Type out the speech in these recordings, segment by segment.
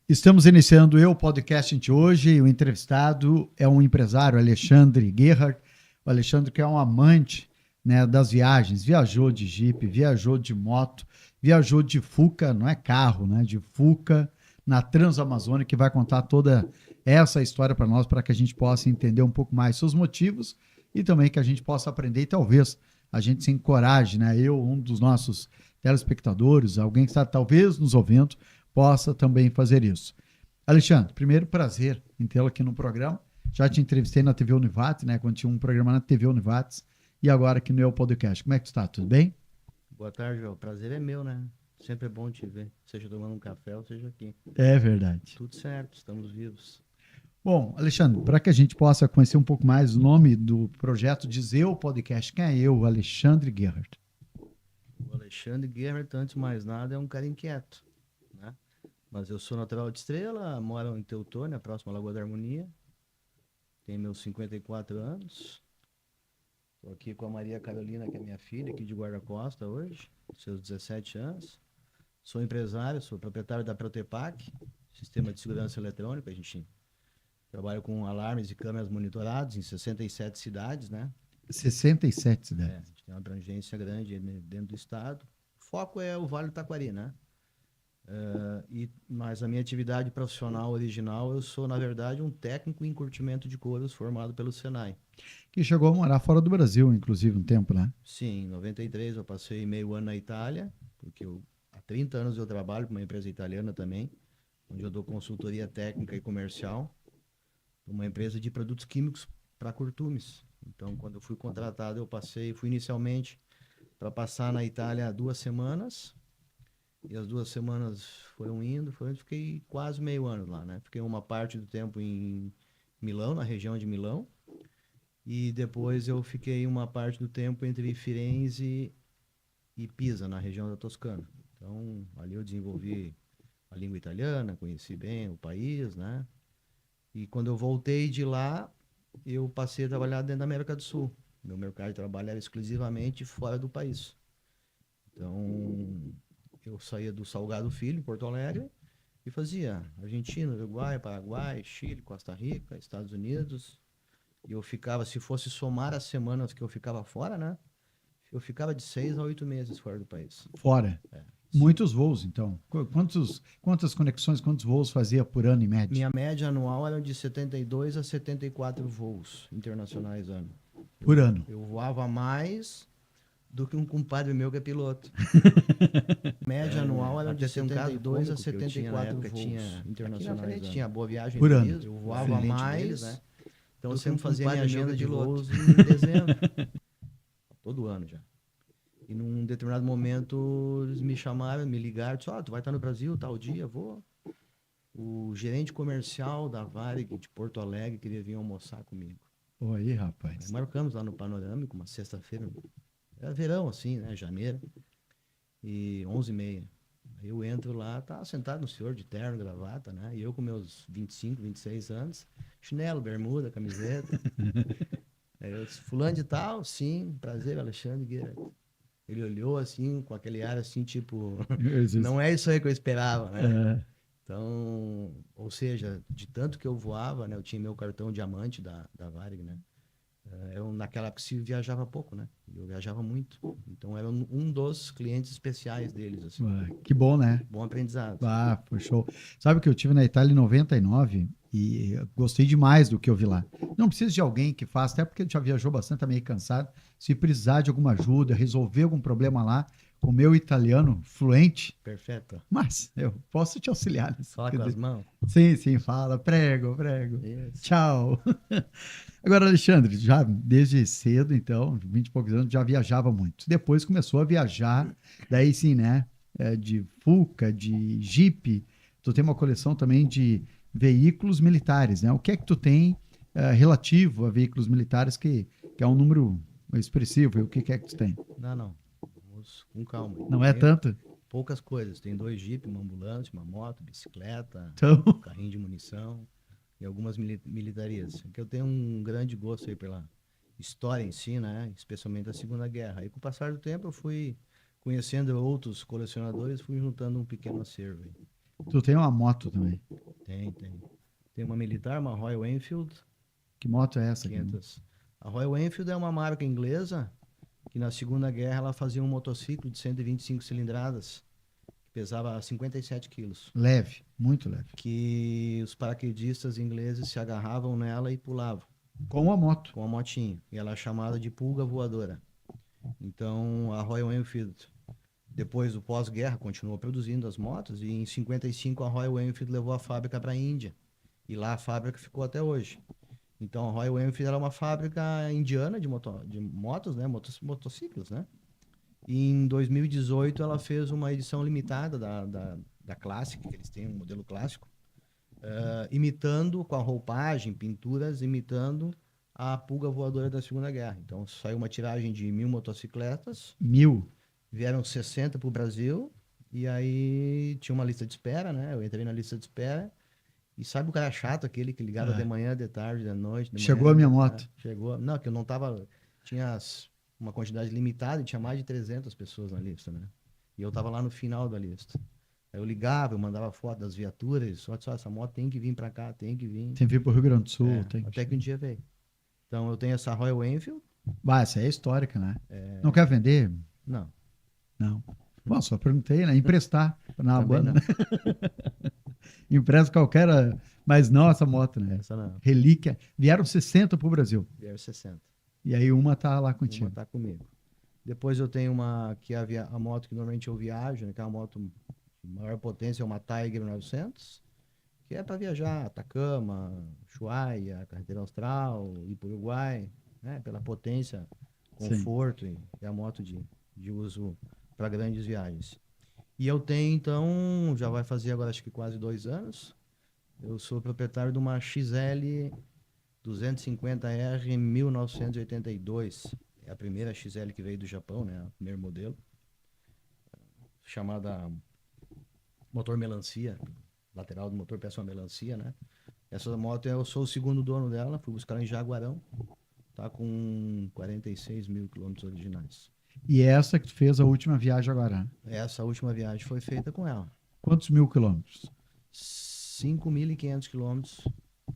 Estamos iniciando o podcast de hoje e o entrevistado é um empresário, Alexandre Gerhardt. O Alexandre que é um amante, né, das viagens, viajou de Jeep, viajou de moto, viajou de Fuca, não é carro, né, de Fuca na Transamazônica, que vai contar toda essa história para nós, para que a gente possa entender um pouco mais seus motivos e também que a gente possa aprender e talvez a gente se encoraje, né, eu, um dos nossos telespectadores, alguém que está talvez nos ouvindo, possa também fazer isso. Alexandre, primeiro prazer em tê-lo aqui no programa. Já te entrevistei na TV Univates, né? Quando tinha um programa na TV Univates e agora aqui no meu podcast. Como é que tu está? Tudo bem? Boa tarde, João. Prazer é meu, né? Sempre é bom te ver. Seja tomando um café ou seja aqui. É verdade. Tudo certo, estamos vivos. Bom, Alexandre, para que a gente possa conhecer um pouco mais o nome do projeto Dizer o Podcast, quem é eu, Alexandre Gerhardt? O Alexandre Gerhardt, antes de mais nada, é um cara inquieto, né? Mas eu sou natural de Estrela, moro em Teutônia, próximo à Lagoa da Harmonia. Tenho meus 54 anos. Estou aqui com a Maria Carolina, que é minha filha, aqui de Guarda Costa hoje, seus 17 anos. Sou empresário, sou proprietário da Protepac, sistema de segurança eletrônica. A gente trabalha com alarmes e câmeras monitorados em 67 cidades, né? 67 A cidades. gente tem uma abrangência grande dentro do estado. O foco é o Vale do Taquari, né? Mas a minha atividade profissional original, eu sou, na verdade, um técnico em curtimento de couros formado pelo Senai. Que chegou a morar fora do Brasil, inclusive, um tempo, né? Sim, em 93 eu passei meio ano na Itália, porque há 30 anos eu trabalho com uma empresa italiana também, onde eu dou consultoria técnica e comercial, uma empresa de produtos químicos para curtumes. Então, quando eu fui contratado, fui inicialmente para passar na Itália 2 semanas, e as 2 semanas fiquei quase meio ano lá, né? Fiquei uma parte do tempo em Milão, na região de Milão, e depois eu fiquei uma parte do tempo entre Firenze e Pisa, na região da Toscana. Então, ali eu desenvolvi a língua italiana, conheci bem o país, né? E quando eu voltei de lá, eu passei a trabalhar dentro da América do Sul. Meu mercado de trabalho era exclusivamente fora do país. Então, eu saía do Salgado Filho, em Porto Alegre, e fazia Argentina, Uruguai, Paraguai, Chile, Costa Rica, Estados Unidos. E eu ficava, se fosse somar as semanas que eu ficava fora, né? Eu ficava de 6 a 8 meses fora do país. Fora. É, Muitos voos, então. Quantas conexões, quantos voos fazia por ano em média? minha média anual era de 72 a 74 voos internacionais ano. Por ano. Eu voava mais do que um compadre meu que é piloto. Média anual era de 72 a 74 voos internacionais ano. Tinha Boa Viagem por Turismo, ano. eu voava mais, deles, né? Então eu sempre fazia minha agenda de voos em dezembro. Todo ano já. E num determinado momento eles me chamaram, me ligaram, disseram, tu vai estar no Brasil tal dia, vou. O gerente comercial da Varig de Porto Alegre queria vir almoçar comigo. Oi, rapaz. Aí marcamos lá no Panorâmico, uma sexta-feira. Era verão, assim, né? Janeiro. E 11h30. Aí eu entro lá, tá sentado no senhor de terno, gravata, né? E eu com meus 25, 26 anos, chinelo, bermuda, camiseta. Aí eu disse, fulano de tal? Sim, prazer, Alexandre Gerhardt. Ele olhou assim, com aquele ar assim, tipo, não é isso aí que eu esperava, né? Então, ou seja, de tanto que eu voava, né? Eu tinha meu cartão diamante da Varig, né? Naquela época se viajava pouco, né? Eu viajava muito. Então, era um dos clientes especiais deles, assim. Que bom, né? Bom aprendizado. Foi show. Sabe que eu tive na Itália em 99 e gostei demais do que eu vi lá. Não precisa de alguém que faça, até porque já viajou bastante, tá meio cansado. Se precisar de alguma ajuda, resolver algum problema lá, com o meu italiano fluente. Perfeito. Mas eu posso te auxiliar. Fala com as mãos. Sim, fala. Prego. Isso. Tchau. Agora, Alexandre, já desde cedo, então, 20 e poucos anos, já viajava muito. Depois começou a viajar, daí sim, né? De Fuca, de Jeep. Tu tem uma coleção também de veículos militares, né? O que é que tu tem relativo a veículos militares que é um número expressivo? E o que é que tu tem? Não. Vamos com calma. Não é tanto? Poucas coisas. Tem 2 Jeep, uma ambulância, uma moto, bicicleta, Então... carrinho de munição e algumas militarias. Que eu tenho um grande gosto aí pela história em si, né? Especialmente a Segunda Guerra. Aí com o passar do tempo eu fui conhecendo outros colecionadores, fui juntando um pequeno acervo aí. Tu tem uma moto também. Tem. Tem uma militar, uma Royal Enfield Que moto é essa aqui? 500. A Royal Enfield é uma marca inglesa que na Segunda Guerra ela fazia um motociclo de 125 cilindradas, que pesava 57 quilos. Leve, muito leve. Que os paraquedistas ingleses se agarravam nela e pulavam Com a moto. com a motinha. E ela é chamada de pulga voadora. Então a Royal Enfield, depois do pós-guerra, continuou produzindo as motos e em 55 a Royal Enfield levou a fábrica para a Índia. E lá a fábrica ficou até hoje. Então a Royal Enfield era uma fábrica indiana de motos, né? Motociclos, né? E em 2018 ela fez uma edição limitada da Classic, que eles têm um modelo clássico, imitando com a roupagem, pinturas, imitando a pulga voadora da Segunda Guerra. Então saiu uma tiragem de 1.000 motocicletas, 1000. vieram 60 para o Brasil, e aí tinha uma lista de espera, né? Eu entrei na lista de espera, e sabe o cara chato, aquele que ligava de manhã, de tarde, de noite, de Chegou manhã, a minha de moto. tarde. Chegou. Não, que eu não tava. Tinha uma quantidade limitada e tinha mais de 300 pessoas na lista, né? E eu tava lá no final da lista. Aí eu ligava, eu mandava foto das viaturas, só essa moto tem que vir para cá, tem que vir. Tem que vir pro Rio Grande do Sul. Tem Até que um dia veio. Então eu tenho essa Royal Enfield. Bah, essa é histórica, né? Não quer vender? Não. Não. Bom, só perguntei, né? Emprestar na Também banda. não. Empresta qualquer, mas não essa moto, né? Essa não. Relíquia. Vieram 60 pro Brasil. Vieram 60. E aí uma tá lá contigo. Uma tá comigo. Depois eu tenho uma que é a moto que normalmente eu viajo, né? Que é uma moto de maior potência, é uma Tiger 900, que é para viajar Atacama, Ushuaia, Carretera Austral, ir para o Uruguai, né? Pela potência, conforto, e é a moto de uso para grandes viagens. E eu tenho, então, já vai fazer agora acho que quase 2 anos, eu sou proprietário de uma XL 250R 1982. É a primeira XL que veio do Japão, né? O primeiro modelo. Chamada motor melancia. Lateral do motor peça uma melancia, né? Essa moto eu sou o segundo dono dela. Fui buscar em Jaguarão. Tá com 46 mil quilômetros originais. E essa que tu fez a última viagem agora? Essa última viagem foi feita com ela. Quantos mil quilômetros? 5.500 quilômetros.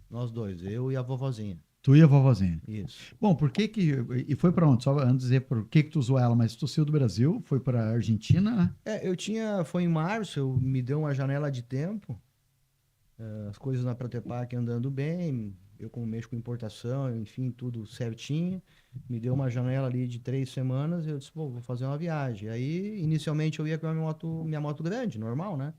Nós dois, eu e a vovozinha. Tu e a vovozinha. Isso. Bom, por que que... E foi para onde? Só antes de dizer por que tu usou ela, mas tu saiu do Brasil, foi para Argentina, né? Eu tinha... Foi em março, eu me deu uma janela de tempo. As coisas na Protepac andando bem. Eu como mexo com importação, enfim, tudo certinho. Me deu uma janela ali de 3 semanas. Eu disse, pô, vou fazer uma viagem. Aí, inicialmente, eu ia com a minha moto grande, normal, né?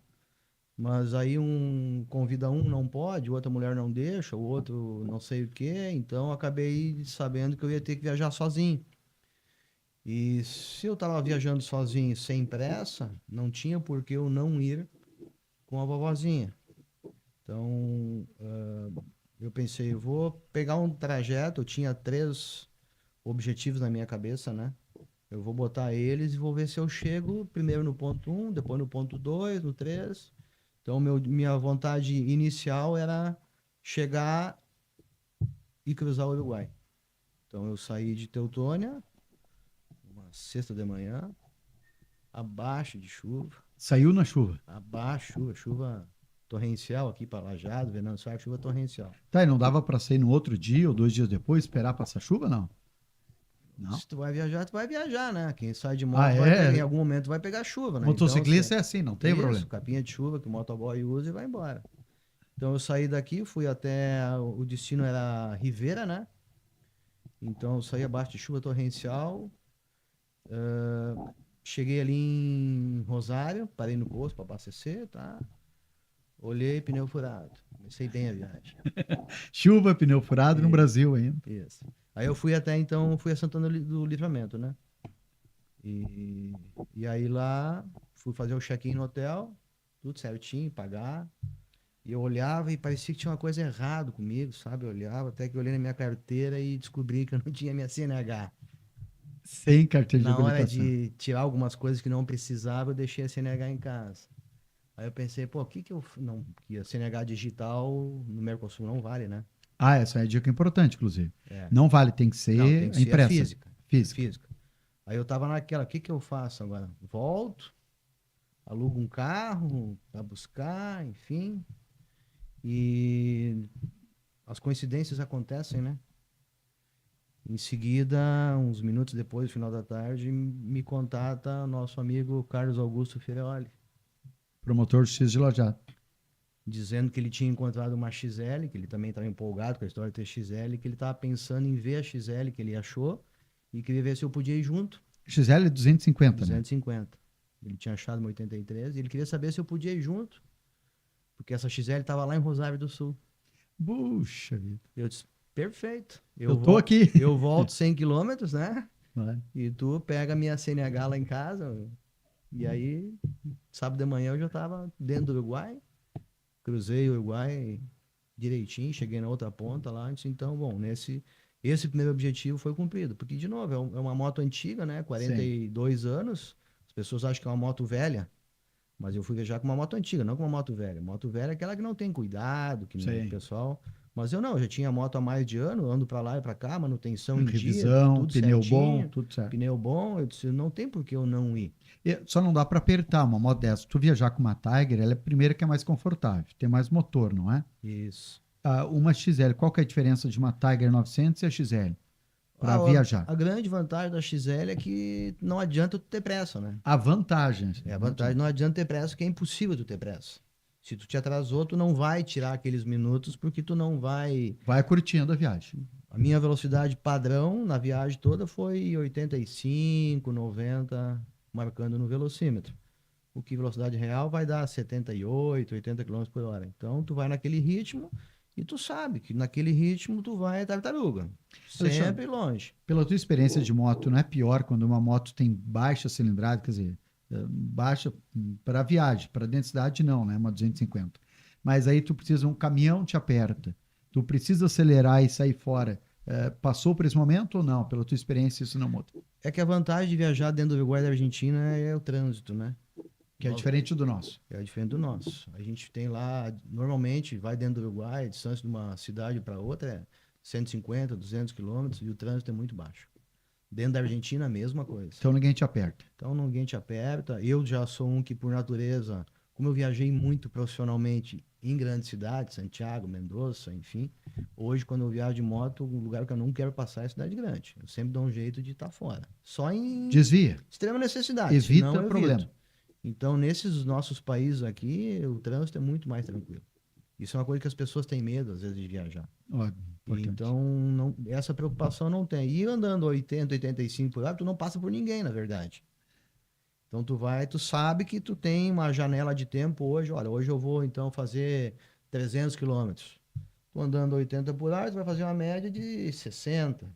Mas aí um convida um, não pode, outra mulher não deixa, o outro não sei o quê, então eu acabei sabendo que eu ia ter que viajar sozinho. E se eu estava viajando sozinho sem pressa, não tinha por que eu não ir com a vovozinha. Então eu pensei, eu vou pegar um trajeto, eu tinha 3 objetivos na minha cabeça, né? Eu vou botar eles e vou ver se eu chego primeiro no ponto 1, depois no ponto 2, no 3. Então, minha vontade inicial era chegar e cruzar o Uruguai. Então, eu saí de Teutônia, uma sexta de manhã, abaixo de chuva. Saiu na chuva. Abaixo, chuva torrencial aqui para Lajeado, Venâncio Aires, chuva torrencial. Tá, e não dava para sair no outro dia ou 2 dias depois, esperar passar chuva, não? Não. Se tu vai viajar, né? Quem sai de moto em algum momento vai pegar chuva, né? Motociclista então, é assim, não tem problema. Capinha de chuva que o motoboy usa e vai embora. Então eu saí daqui, fui até... O destino era Rivera, né? Então eu saí abaixo de chuva torrencial. Cheguei ali em Rosário, parei no posto para abastecer, tá? Olhei, pneu furado. Comecei bem a viagem. Chuva, pneu furado no Brasil ainda. Isso. Aí eu fui a Santana do Livramento, né? E aí lá, fui fazer o check-in no hotel, tudo certinho, pagar. E eu olhava e parecia que tinha uma coisa errada comigo, sabe? Eu olhava, até que eu olhei na minha carteira e descobri que eu não tinha minha CNH. Sem carteira de habilitação. Na hora de tirar algumas coisas que não precisava, eu deixei a CNH em casa. Aí eu pensei, pô, que eu... Não, que a CNH digital no Mercosul não vale, né? Ah, essa é a dica importante, inclusive. Não vale, tem que ser impressa. Física. Aí eu tava naquela, o que eu faço agora? Volto, aluga um carro para buscar, enfim. E as coincidências acontecem, né? Em seguida, uns minutos depois, no final da tarde, me contata nosso amigo Carlos Augusto Fireoli, Promotor X de Lajeado. dizendo que ele tinha encontrado uma XL, que ele também estava empolgado com a história de ter XL, que ele estava pensando em ver a XL que ele achou e queria ver se eu podia ir junto. XL 250, né? 250. Ele tinha achado uma 83 e ele queria saber se eu podia ir junto, porque essa XL estava lá em Rosário do Sul. Puxa vida. Eu disse, perfeito. Eu tô aqui. Eu volto 100 quilômetros, né? É. E tu pega a minha CNH lá em casa. E aí, sábado de manhã eu já estava dentro do Uruguai. Cruzei o Uruguai direitinho, cheguei na outra ponta lá. Disse, então, bom, esse primeiro objetivo foi cumprido. Porque, de novo, é uma moto antiga, né? 42 anos. As pessoas acham que é uma moto velha. Mas eu fui viajar com uma moto antiga, não com uma moto velha. Moto velha é aquela que não tem cuidado, que não, o pessoal... Mas eu não, eu já tinha moto há mais de ano, ando pra lá e pra cá, manutenção em Revisão, dia, tudo pneu certinho, bom, tudo certo. pneu bom. Eu disse, não tem por que eu não ir. E só não dá para apertar uma moto dessa. Tu viajar com uma Tiger, ela é a primeira que é mais confortável, tem mais motor, não é? Isso. Uma XL, qual que é a diferença de uma Tiger 900 e a XL? Para viajar. A grande vantagem da XL é que não adianta tu ter pressa, né? A vantagem. A vantagem não adianta ter pressa, que é impossível tu ter pressa. Se tu te atrasou, tu não vai tirar aqueles minutos, porque tu não vai... Vai curtindo a viagem. A minha velocidade padrão na viagem toda foi 85, 90, marcando no velocímetro. O que velocidade real vai dar 78, 80 km por hora. Então, tu vai naquele ritmo e tu sabe que naquele ritmo tu vai tartaruga. Sempre longe. Pela tua experiência de moto, não é pior quando uma moto tem baixa cilindrada, quer dizer, baixa para viagem, para densidade não, né? Uma 250. Mas aí tu precisa, um caminhão te aperta, tu precisa acelerar e sair fora. Passou por esse momento ou não? Pela tua experiência, isso não muda? É que a vantagem de viajar dentro do Uruguai e da Argentina é o trânsito, né? Que é diferente do nosso. É diferente do nosso. A gente tem lá, normalmente, vai dentro do Uruguai, a distância de uma cidade para outra é 150, 200 quilômetros e o trânsito é muito baixo. Dentro da Argentina, a mesma coisa. Então ninguém te aperta. Então ninguém te aperta. Eu já sou um que, por natureza, como eu viajei muito profissionalmente em grandes cidades, Santiago, Mendoza, enfim, hoje, quando eu viajo de moto, um lugar que eu não quero passar é cidade grande. Eu sempre dou um jeito de estar fora. Só em Desvia. extrema necessidade. Evita o problema. Então, nesses nossos países aqui, o trânsito é muito mais tranquilo. Isso é uma coisa que as pessoas têm medo, às vezes, de viajar. Então, essa preocupação não tem. E andando 80, 85 por hora, tu não passa por ninguém, na verdade. Então, tu sabe que tu tem uma janela de tempo hoje. Olha, hoje eu vou, então, fazer 300 quilômetros. Tu andando 80 por hora, tu vai fazer uma média de 60.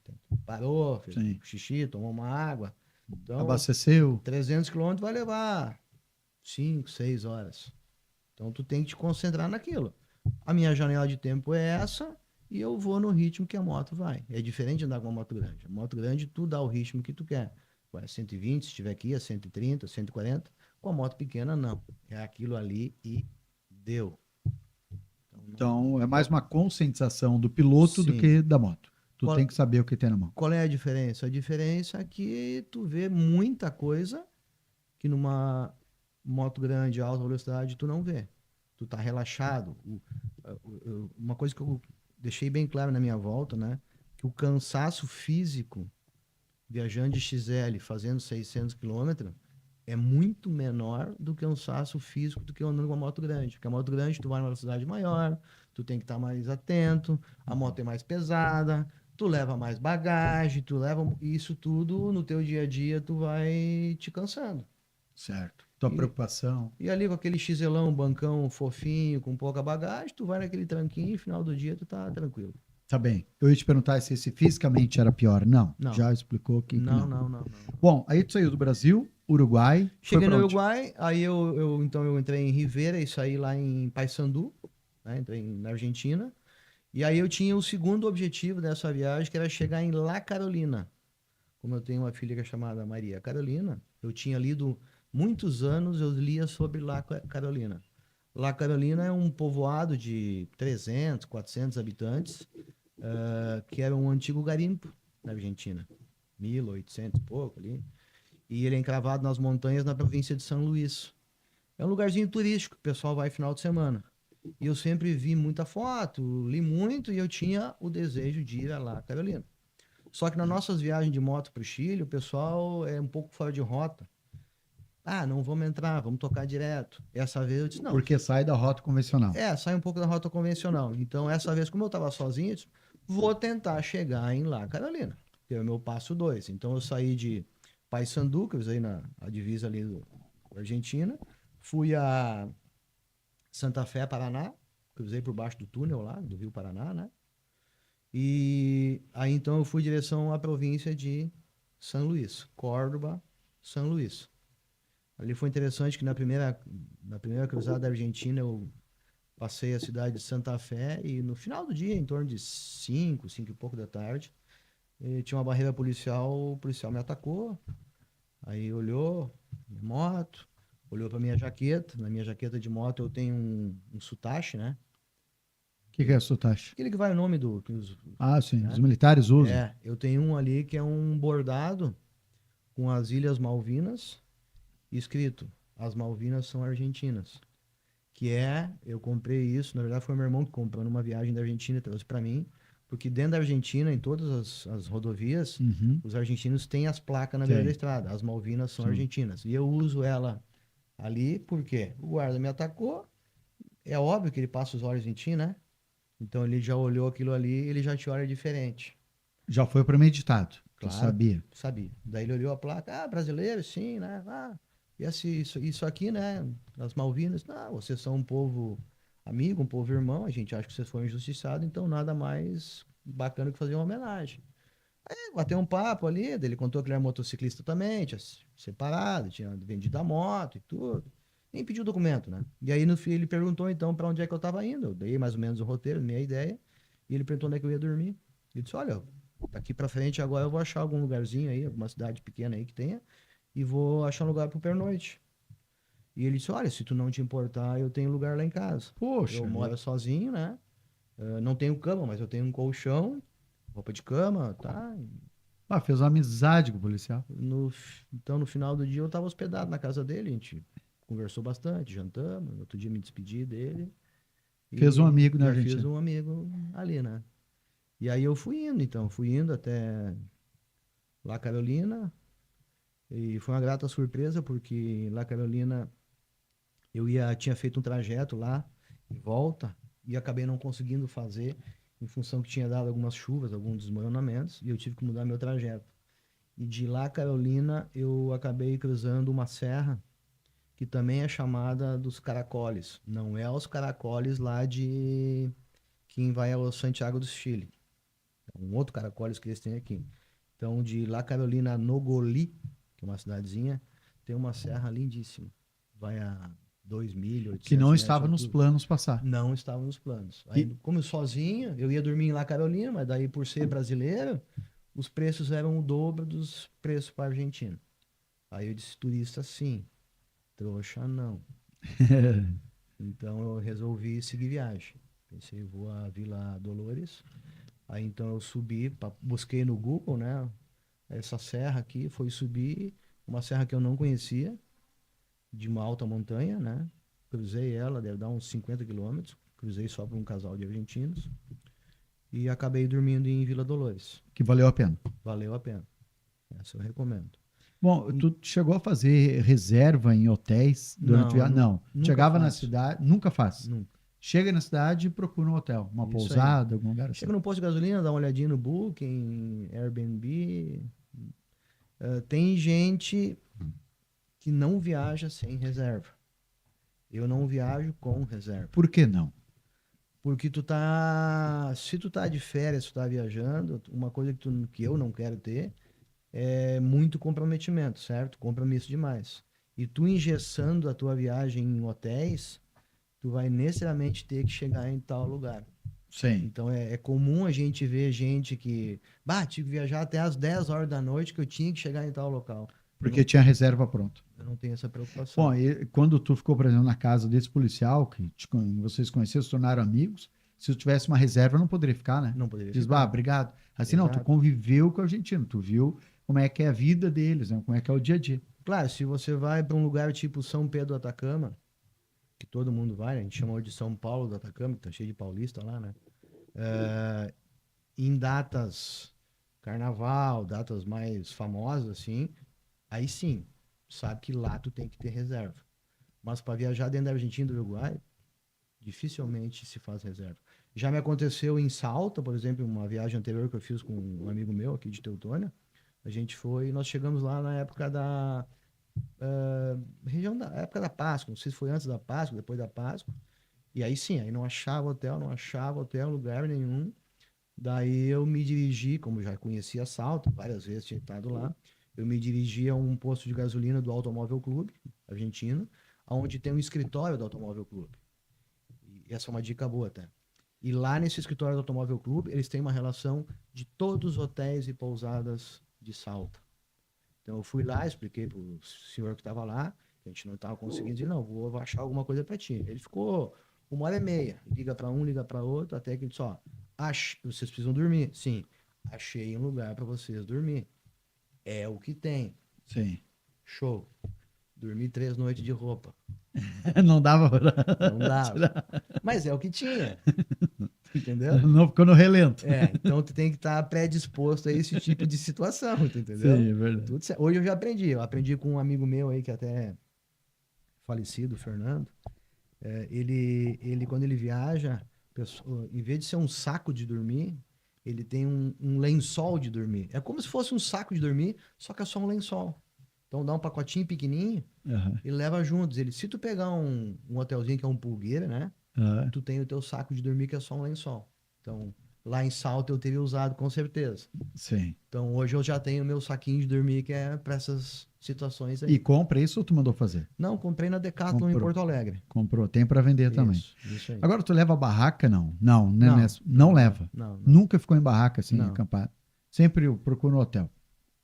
Parou, fez um xixi, tomou uma água. Então, abasteceu. 300 quilômetros vai levar 5, 6 horas. Então, tu tem que te concentrar naquilo. A minha janela de tempo é essa e eu vou no ritmo que a moto vai. É diferente de andar com uma moto grande. A moto grande, tu dá o ritmo que tu quer. Vai a 120, se estiver aqui, a 130, 140. Com a moto pequena, não. É aquilo ali e deu. Então, é mais uma conscientização do piloto do que da moto. Tu tem que saber o que tem na mão. Qual é a diferença? A diferença é que tu vê muita coisa que numa moto grande, alta velocidade, tu não vê. Tu tá relaxado. Uma coisa que eu deixei bem claro na minha volta, né? Que o cansaço físico, viajando de XL, fazendo 600 km, é muito menor do que o cansaço físico do que andando com uma moto grande. Porque a moto grande, tu vai numa velocidade maior, tu tem que estar mais atento, a moto é mais pesada, tu leva mais bagagem, tu leva isso tudo no teu dia a dia, tu vai te cansando. Certo. Tua preocupação. E ali com aquele XLão, bancão fofinho, com pouca bagagem, tu vai naquele tranquinho e final do dia tu tá tranquilo. Tá bem. Eu ia te perguntar se esse fisicamente era pior. Não. Já explicou que não. Bom, aí tu saiu do Brasil, Uruguai. Cheguei no Uruguai, aí então eu entrei em Rivera e saí lá em Paysandú, né? Entrei na Argentina. E aí eu tinha o segundo objetivo dessa viagem, que era chegar em La Carolina. Como eu tenho uma filha que é chamada Maria Carolina, eu tinha lido muitos anos, eu lia sobre La Carolina. La Carolina é um povoado de 300, 400 habitantes, que era um antigo garimpo na Argentina, 1800 e pouco ali. E ele é encravado nas montanhas na província de São Luís. É um lugarzinho turístico, o pessoal vai final de semana. E eu sempre vi muita foto, li muito e eu tinha o desejo de ir lá, Carolina. Só que nas nossas viagens de moto para o Chile, o pessoal é um pouco fora de rota. Ah, não vamos entrar, vamos tocar direto. Essa vez eu disse, não. Porque sai da rota convencional. Sai um pouco da rota convencional. Então, essa vez, como eu estava sozinho, eu disse, vou tentar chegar em lá, Carolina. Que é o meu passo 2. Então, eu saí de Paysandu, que eu usei na a divisa ali do Argentina. Fui a Santa Fé, Paraná. Cruzei por baixo do túnel lá, do Rio Paraná, né? E aí, então, eu fui em direção à província de São Luís. Córdoba, São Luís. Ali foi interessante que na primeira cruzada da Argentina eu passei a cidade de Santa Fé e no final do dia, em torno de 5 e pouco da tarde, tinha uma barreira policial, o policial me atacou, aí olhou minha moto, olhou para minha jaqueta, na minha jaqueta de moto eu tenho um sutache, né? O que é sotache? Aquele que vai o nome do... Ah, sim, né? os militares usam. Eu tenho um ali que é um bordado com as Ilhas Malvinas, escrito, as Malvinas são argentinas. Eu comprei isso, na verdade foi meu irmão que comprou numa viagem da Argentina, trouxe para mim, porque dentro da Argentina, em todas as rodovias, os argentinos têm as placas na beira da estrada, as Malvinas são argentinas. E eu uso ela ali porque o guarda me atacou, é óbvio que ele passa os olhos em ti, né? Então ele já olhou aquilo ali, ele já te olha diferente. Já foi premeditado, tu Claro, sabia. sabia. Daí ele olhou a placa, brasileiro, sim, né? E isso aqui, né? As Malvinas, vocês são um povo amigo, um povo irmão, a gente acha que vocês foram injustiçados, então nada mais bacana que fazer uma homenagem. Aí bateu um papo ali, ele contou que ele era motociclista também, tinha se separado, tinha vendido a moto e tudo. Nem pediu documento, né? E aí no fim ele perguntou então para onde é que eu estava indo. Eu dei mais ou menos o roteiro, minha ideia, e ele perguntou onde é que eu ia dormir. Ele disse: olha, daqui para frente agora eu vou achar algum lugarzinho aí, alguma cidade pequena aí que tenha, e vou achar um lugar pro pernoite. E ele disse: olha, se tu não te importar, eu tenho lugar lá em casa. Poxa, Eu moro sozinho, né? Não tenho cama, mas eu tenho um colchão, roupa de cama, tá? fez uma amizade com o policial. Então, no final do dia, eu estava hospedado na casa dele, a gente conversou bastante, jantamos, no outro dia me despedi dele. Fez um amigo na já Argentina. fiz um amigo ali, né? E aí eu fui indo até La Carolina, e foi uma grata surpresa, porque La Carolina tinha feito um trajeto lá, em volta, e acabei não conseguindo fazer, em função que tinha dado algumas chuvas, alguns desmoronamentos, e eu tive que mudar meu trajeto. E de La Carolina eu acabei cruzando uma serra, que também é chamada dos Caracoles. Não é os Caracoles lá de quem vai ao Santiago do Chile. É um outro Caracoles que eles têm aqui. Então, de La Carolina a Nogolí, que é uma cidadezinha, tem uma serra lindíssima. Vai a 2.800 Que não metros estava de nos altura. planos passar. Não estava nos planos. Aí, como sozinho, eu ia dormir em La Carolina, mas daí por ser brasileiro, os preços eram o dobro dos preços para a Argentina. Aí eu disse: turista sim, trouxa não. Então eu resolvi seguir viagem. Pensei, vou a Vila Dolores. Aí então eu subi, busquei no Google, né? Essa serra aqui, foi subir uma serra que eu não conhecia, de uma alta montanha, né? Cruzei ela, deve dar uns 50 quilômetros. Cruzei só para um casal de argentinos. E acabei dormindo em Vila Dolores. Que valeu a pena. Valeu a pena. Essa eu recomendo. Bom, tu chegou a fazer reserva em hotéis durante o viagem? Não. Chegava na cidade, nunca faz. Nunca. Chega na cidade e procura um hotel, uma Isso pousada, algum lugar assim. Chega no posto de gasolina, dá uma olhadinha no Booking, Airbnb. Tem gente que não viaja sem reserva. Eu não viajo com reserva. Por que não? Porque se tu tá de férias, tu tá viajando, uma coisa que eu não quero ter é muito comprometimento, certo? Compromisso demais. E tu engessando a tua viagem em hotéis, tu vai necessariamente ter que chegar em tal lugar. Sim. Então é comum a gente ver gente que tive que viajar até às 10 horas da noite que eu tinha que chegar em tal local. Porque tinha reserva pronta. Eu não tenho essa preocupação. Bom, e quando tu ficou, por exemplo, na casa desse policial, que vocês conheceram, se tornaram amigos, se tu tivesse uma reserva, não poderia ficar, né? Não poderia Diz, ficar. Obrigado. Assim, não, tu Exato. conviveu com o argentino, tu viu como é que é a vida deles, né? Como é que é o dia a dia. Claro, se você vai para um lugar tipo São Pedro do Atacama, que todo mundo vai, né? A gente chama de São Paulo do Atacama, que tá cheio de paulista lá, né? Em datas carnaval, datas mais famosas, assim, aí sim, sabe que lá tu tem que ter reserva. Mas para viajar dentro da Argentina e do Uruguai, dificilmente se faz reserva. Já me aconteceu em Salta, por exemplo, uma viagem anterior que eu fiz com um amigo meu aqui de Teutônia. A gente foi, nós chegamos lá na época da região da época da Páscoa, não sei se foi antes da Páscoa, depois da Páscoa. E aí sim, aí não achava hotel, lugar nenhum. Daí eu me dirigi, como já conhecia Salto, várias vezes tinha estado lá, eu me dirigi a um posto de gasolina do Automóvel Clube argentino, onde tem um escritório do Automóvel Clube. E essa é uma dica boa até. E lá nesse escritório do Automóvel Clube, eles têm uma relação de todos os hotéis e pousadas de Salto. Então eu fui lá, expliquei pro senhor que estava lá, que a gente não estava conseguindo, dizer, não, vou achar alguma coisa para ti. Ele ficou 1h30, liga para um, liga para outro, até que ele disse, ó, vocês precisam dormir. Sim, achei um lugar para vocês dormir. É o que tem. Sim. Show. Dormi 3 noites de roupa. Não dava pra Não dava. tirar. Mas é o que tinha. Entendeu? Não ficou no relento. Então tu tem que estar predisposto a esse tipo de situação, tu entendeu? Sim, é verdade. Tudo certo. Hoje eu já aprendi. Eu aprendi com um amigo meu aí, que até é falecido, o Fernando. Ele, quando ele viaja, em vez de ser um saco de dormir, ele tem um lençol de dormir. É como se fosse um saco de dormir, só que é só um lençol. Então dá um pacotinho pequenininho Aham, e leva juntos. Se tu pegar um hotelzinho que é um pulgueira, né? aham. Tu tem o teu saco de dormir que é só um lençol. Então, lá em Salto eu teria usado com certeza. Sim. Então, hoje eu já tenho o meu saquinho de dormir que é para essas situações aí. E compra isso ou tu mandou fazer? Não, comprei na Decathlon em Comprou. Porto Alegre. Comprou. Tem para vender também. Isso aí. Agora tu leva barraca? Não. Não, né, Não, Ness? Não não, leva. não, não. Nunca ficou em barraca assim, Não. acampado. Sempre eu procuro um hotel.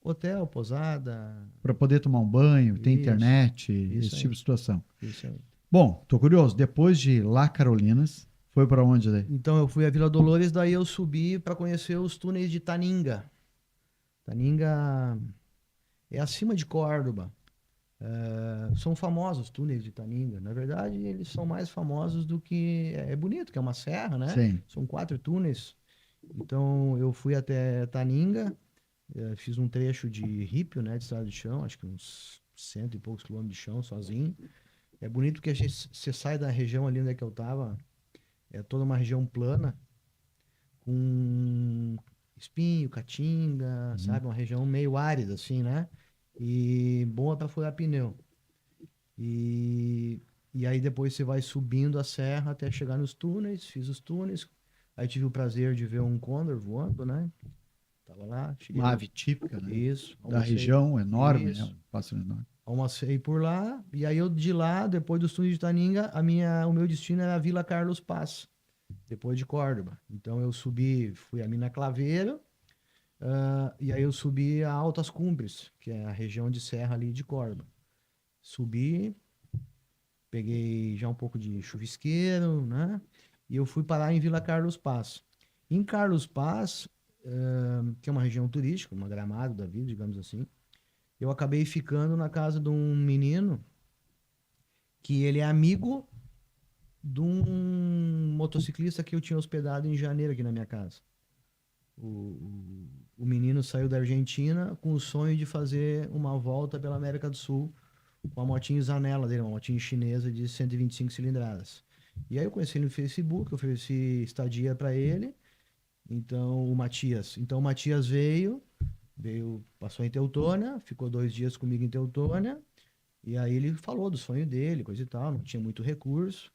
Hotel, pousada. Para poder tomar um banho, ter Isso, internet, isso esse aí. tipo de situação. Isso aí. Bom, tô curioso. Depois de lá Carolinas, foi para onde daí? Então eu fui a Vila Dolores, daí eu subi para conhecer os túneis de Taninga. Taninga é acima de Córdoba. São famosos os túneis de Taninga. Na verdade, eles são mais famosos do que. É bonito, que é uma serra, né? Sim. São 4 túneis. Então eu fui até Taninga, fiz um trecho de rípio, né? De estrada de chão, acho que uns 100 e poucos quilômetros de chão, sozinho. É bonito que você sai da região ali onde é que eu tava, é toda uma região plana, com espinho, caatinga, sabe? Uma região meio árida, assim, né? E boa para furar pneu. E aí depois você vai subindo a serra até chegar nos túneis, fiz os túneis. Aí tive o prazer de ver um condor voando, né? Tava lá, cheguei Uma no... ave típica, né? Isso, Da região, enorme, né? Isso. Um pássaro enorme. Almocei por lá, e aí eu de lá, depois dos túneis de Taninga, o meu destino era a Vila Carlos Paz, depois de Córdoba. Então eu subi, fui a Mina Claveiro, e aí eu subi a Altas Cumbres, que é a região de serra ali de Córdoba. Subi, peguei já um pouco de chuvisqueiro, né? E eu fui parar em Vila Carlos Paz. Em Carlos Paz, que é uma região turística, uma Gramado da vida, digamos assim, eu acabei ficando na casa de um menino que ele é amigo de um motociclista que eu tinha hospedado em janeiro aqui na minha casa. O menino saiu da Argentina com o sonho de fazer uma volta pela América do Sul com a motinha Zanella dele, uma motinha chinesa de 125 cilindradas. E aí eu conheci ele no Facebook, eu ofereci estadia para ele. Então o Matias veio, passou em Teutônia, ficou 2 dias comigo em Teutônia. E aí ele falou do sonho dele, coisa e tal, não tinha muito recurso.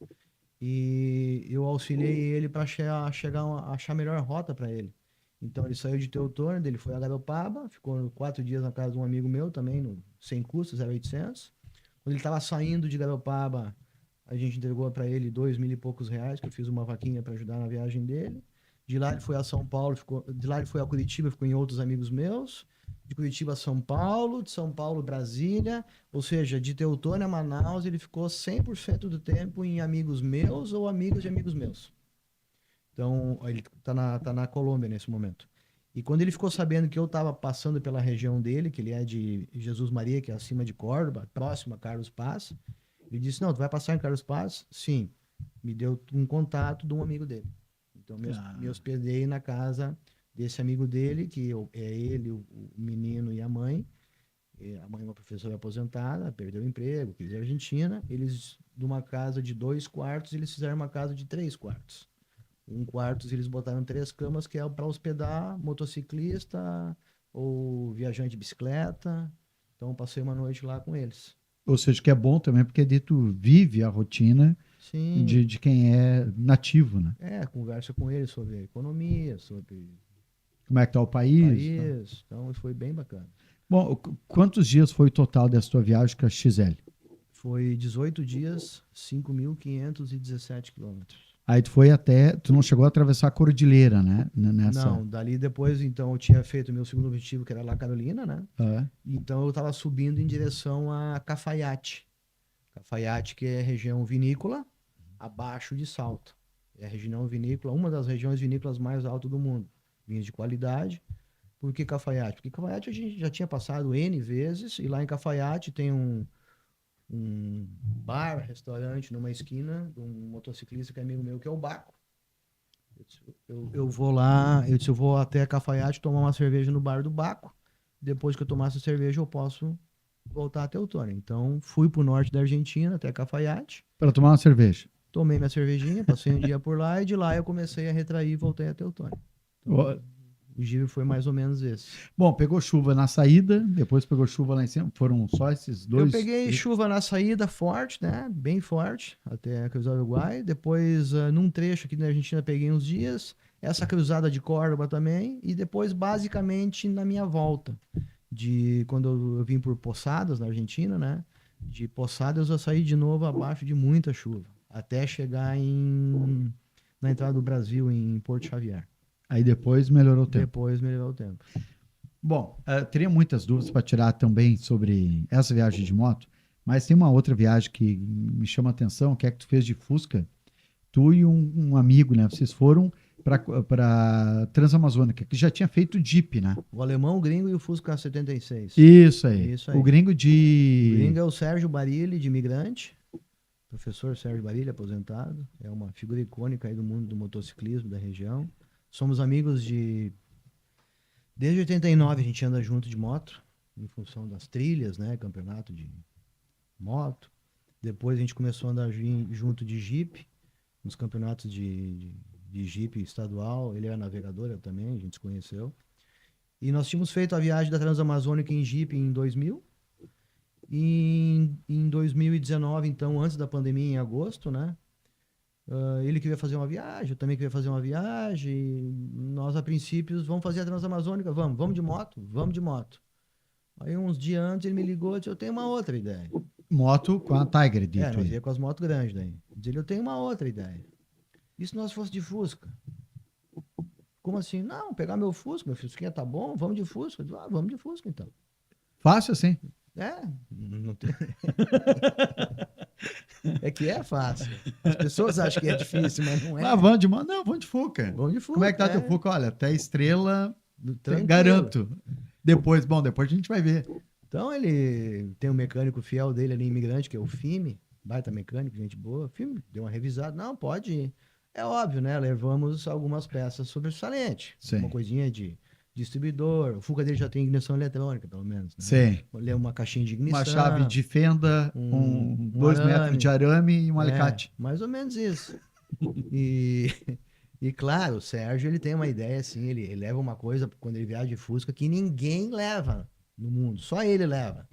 E eu auxiliei ele para achar a melhor rota para ele. Então ele saiu de Teutônia, ele foi a Garopaba, ficou 4 dias na casa de um amigo meu também, sem custo, 0,800. Quando ele estava saindo de Garopaba, a gente entregou para ele 2.000 e poucos reais, que eu fiz uma vaquinha para ajudar na viagem dele. De lá ele foi a São Paulo, de lá ele foi a Curitiba, ficou em outros amigos meus. De Curitiba a São Paulo, de São Paulo Brasília, ou seja, de Teutônia a Manaus, ele ficou 100% do tempo em amigos meus ou amigos de amigos meus. Então, ele tá na Colômbia nesse momento. E quando ele ficou sabendo que eu estava passando pela região dele, que ele é de Jesus Maria, que é acima de Córdoba, próximo a Carlos Paz, Ele disse, não, tu vai passar em Carlos Paz? Sim. Me deu um contato de um amigo dele. Então, me hospedei na casa desse amigo dele, é ele, o menino e a mãe. E a mãe é uma professora aposentada, perdeu o emprego, quis ir à Argentina. Eles, de uma casa de 2 quartos, eles fizeram uma casa de 3 quartos. Um quarto eles botaram 3 camas, que é para hospedar motociclista ou viajante de bicicleta. Então, passei uma noite lá com eles. Ou seja, que é bom também, porque ali tu vive a rotina Sim. de quem é nativo, né? Conversa com eles sobre a economia, sobre Como é que tá o o país? país. Então, foi bem bacana. Bom, quantos dias foi o total dessa tua viagem com a XL? Foi 18 dias, 5.517 quilômetros. Aí tu não chegou a atravessar a cordilheira, né? Nessa. Não, dali depois, então, eu tinha feito o meu segundo objetivo, que era La Carolina, né? Ah, Então, eu estava subindo em direção a Cafayate. Cafayate, que é região vinícola, abaixo de Salto. É a região vinícola, uma das regiões vinícolas mais altas do mundo. Vinhos de qualidade. Por que Cafayate? Porque Cafayate a gente já tinha passado N vezes, e lá em Cafayate tem um bar, restaurante numa esquina, de um motociclista que é amigo meu, que é o Baco. Eu vou lá, eu vou até Cafayate tomar uma cerveja no bar do Baco. Depois que eu tomar essa cerveja, eu posso voltar até Teutônia. Então, fui pro norte da Argentina, até Cafayate. para tomar uma cerveja. Tomei minha cervejinha, passei um dia por lá, e de lá eu comecei a retrair e voltei até Teutônia. Então, o giro foi mais ou menos esse. Bom, pegou chuva na saída, depois pegou chuva lá em cima. Foram só esses dois? Eu peguei chuva na saída forte, né? Bem forte, até cruzar o Uruguai. Depois, num trecho aqui na Argentina, peguei uns dias. Essa cruzada de Córdoba também. E depois, basicamente, na minha volta. De quando eu vim por Posadas, na Argentina, né? De Posadas eu saí de novo abaixo de muita chuva. Até chegar na entrada do Brasil, em Porto Xavier. Aí depois melhorou o tempo. Depois melhorou o tempo. Bom, teria muitas dúvidas para tirar também sobre essa viagem de moto, mas tem uma outra viagem que me chama a atenção, que é que tu fez de Fusca, tu e um amigo, né? Vocês foram para Transamazônica, que já tinha feito Jeep, né? O alemão, o gringo e o Fusca 76. Isso aí. Isso aí. O gringo O gringo é o Sérgio Barilli, de Imigrante. Professor Sérgio Barilli, aposentado. É uma figura icônica aí do mundo do motociclismo da região. Somos amigos desde 89 a gente anda junto de moto, em função das trilhas, né? Campeonato de moto. Depois a gente começou a andar junto de Jeep, nos campeonatos de Jeep estadual. Ele era navegador, eu também, a gente se conheceu. E nós tínhamos feito a viagem da Transamazônica em Jeep em 2000. E em 2019, então, antes da pandemia, em agosto, né? Ele queria fazer uma viagem, eu também queria fazer uma viagem. Nós, a princípio, vamos fazer a Transamazônica. Vamos de moto? Vamos de moto. Aí, uns dias antes, ele me ligou e disse, eu tenho uma outra ideia. Moto com a Tiger, dito Nós aí. ia com as motos grandes daí. Ele, eu tenho uma outra ideia. E se nós fosse de Fusca? Como assim? Não, pegar meu Fusquinha tá bom, vamos de Fusca. Eu disse, vamos de Fusca, então. Fácil assim? Não tem... É que é fácil. As pessoas acham que é difícil, mas não é. Vamos de moto? Não, vamos de Fuca. Vamos de Fusca. Como é que tá teu Fuca? Olha, até estrela, Tranquilo. garanto. Depois a gente vai ver. Então ele tem um mecânico fiel dele ali, Imigrante, que é o Fime, baita mecânico, gente boa. O Fime deu uma revisada. Não, pode ir. É óbvio, né? Levamos algumas peças sobressalentes. Sim. Uma coisinha de distribuidor. O Fuca dele já tem ignição eletrônica, pelo menos. Né? Sim. Uma caixinha de ignição. Uma chave de fenda, 2 metros de arame e um alicate. Mais ou menos isso. E claro, o Sérgio, ele tem uma ideia assim, ele leva uma coisa quando ele viaja de Fusca que ninguém leva no mundo, só ele leva.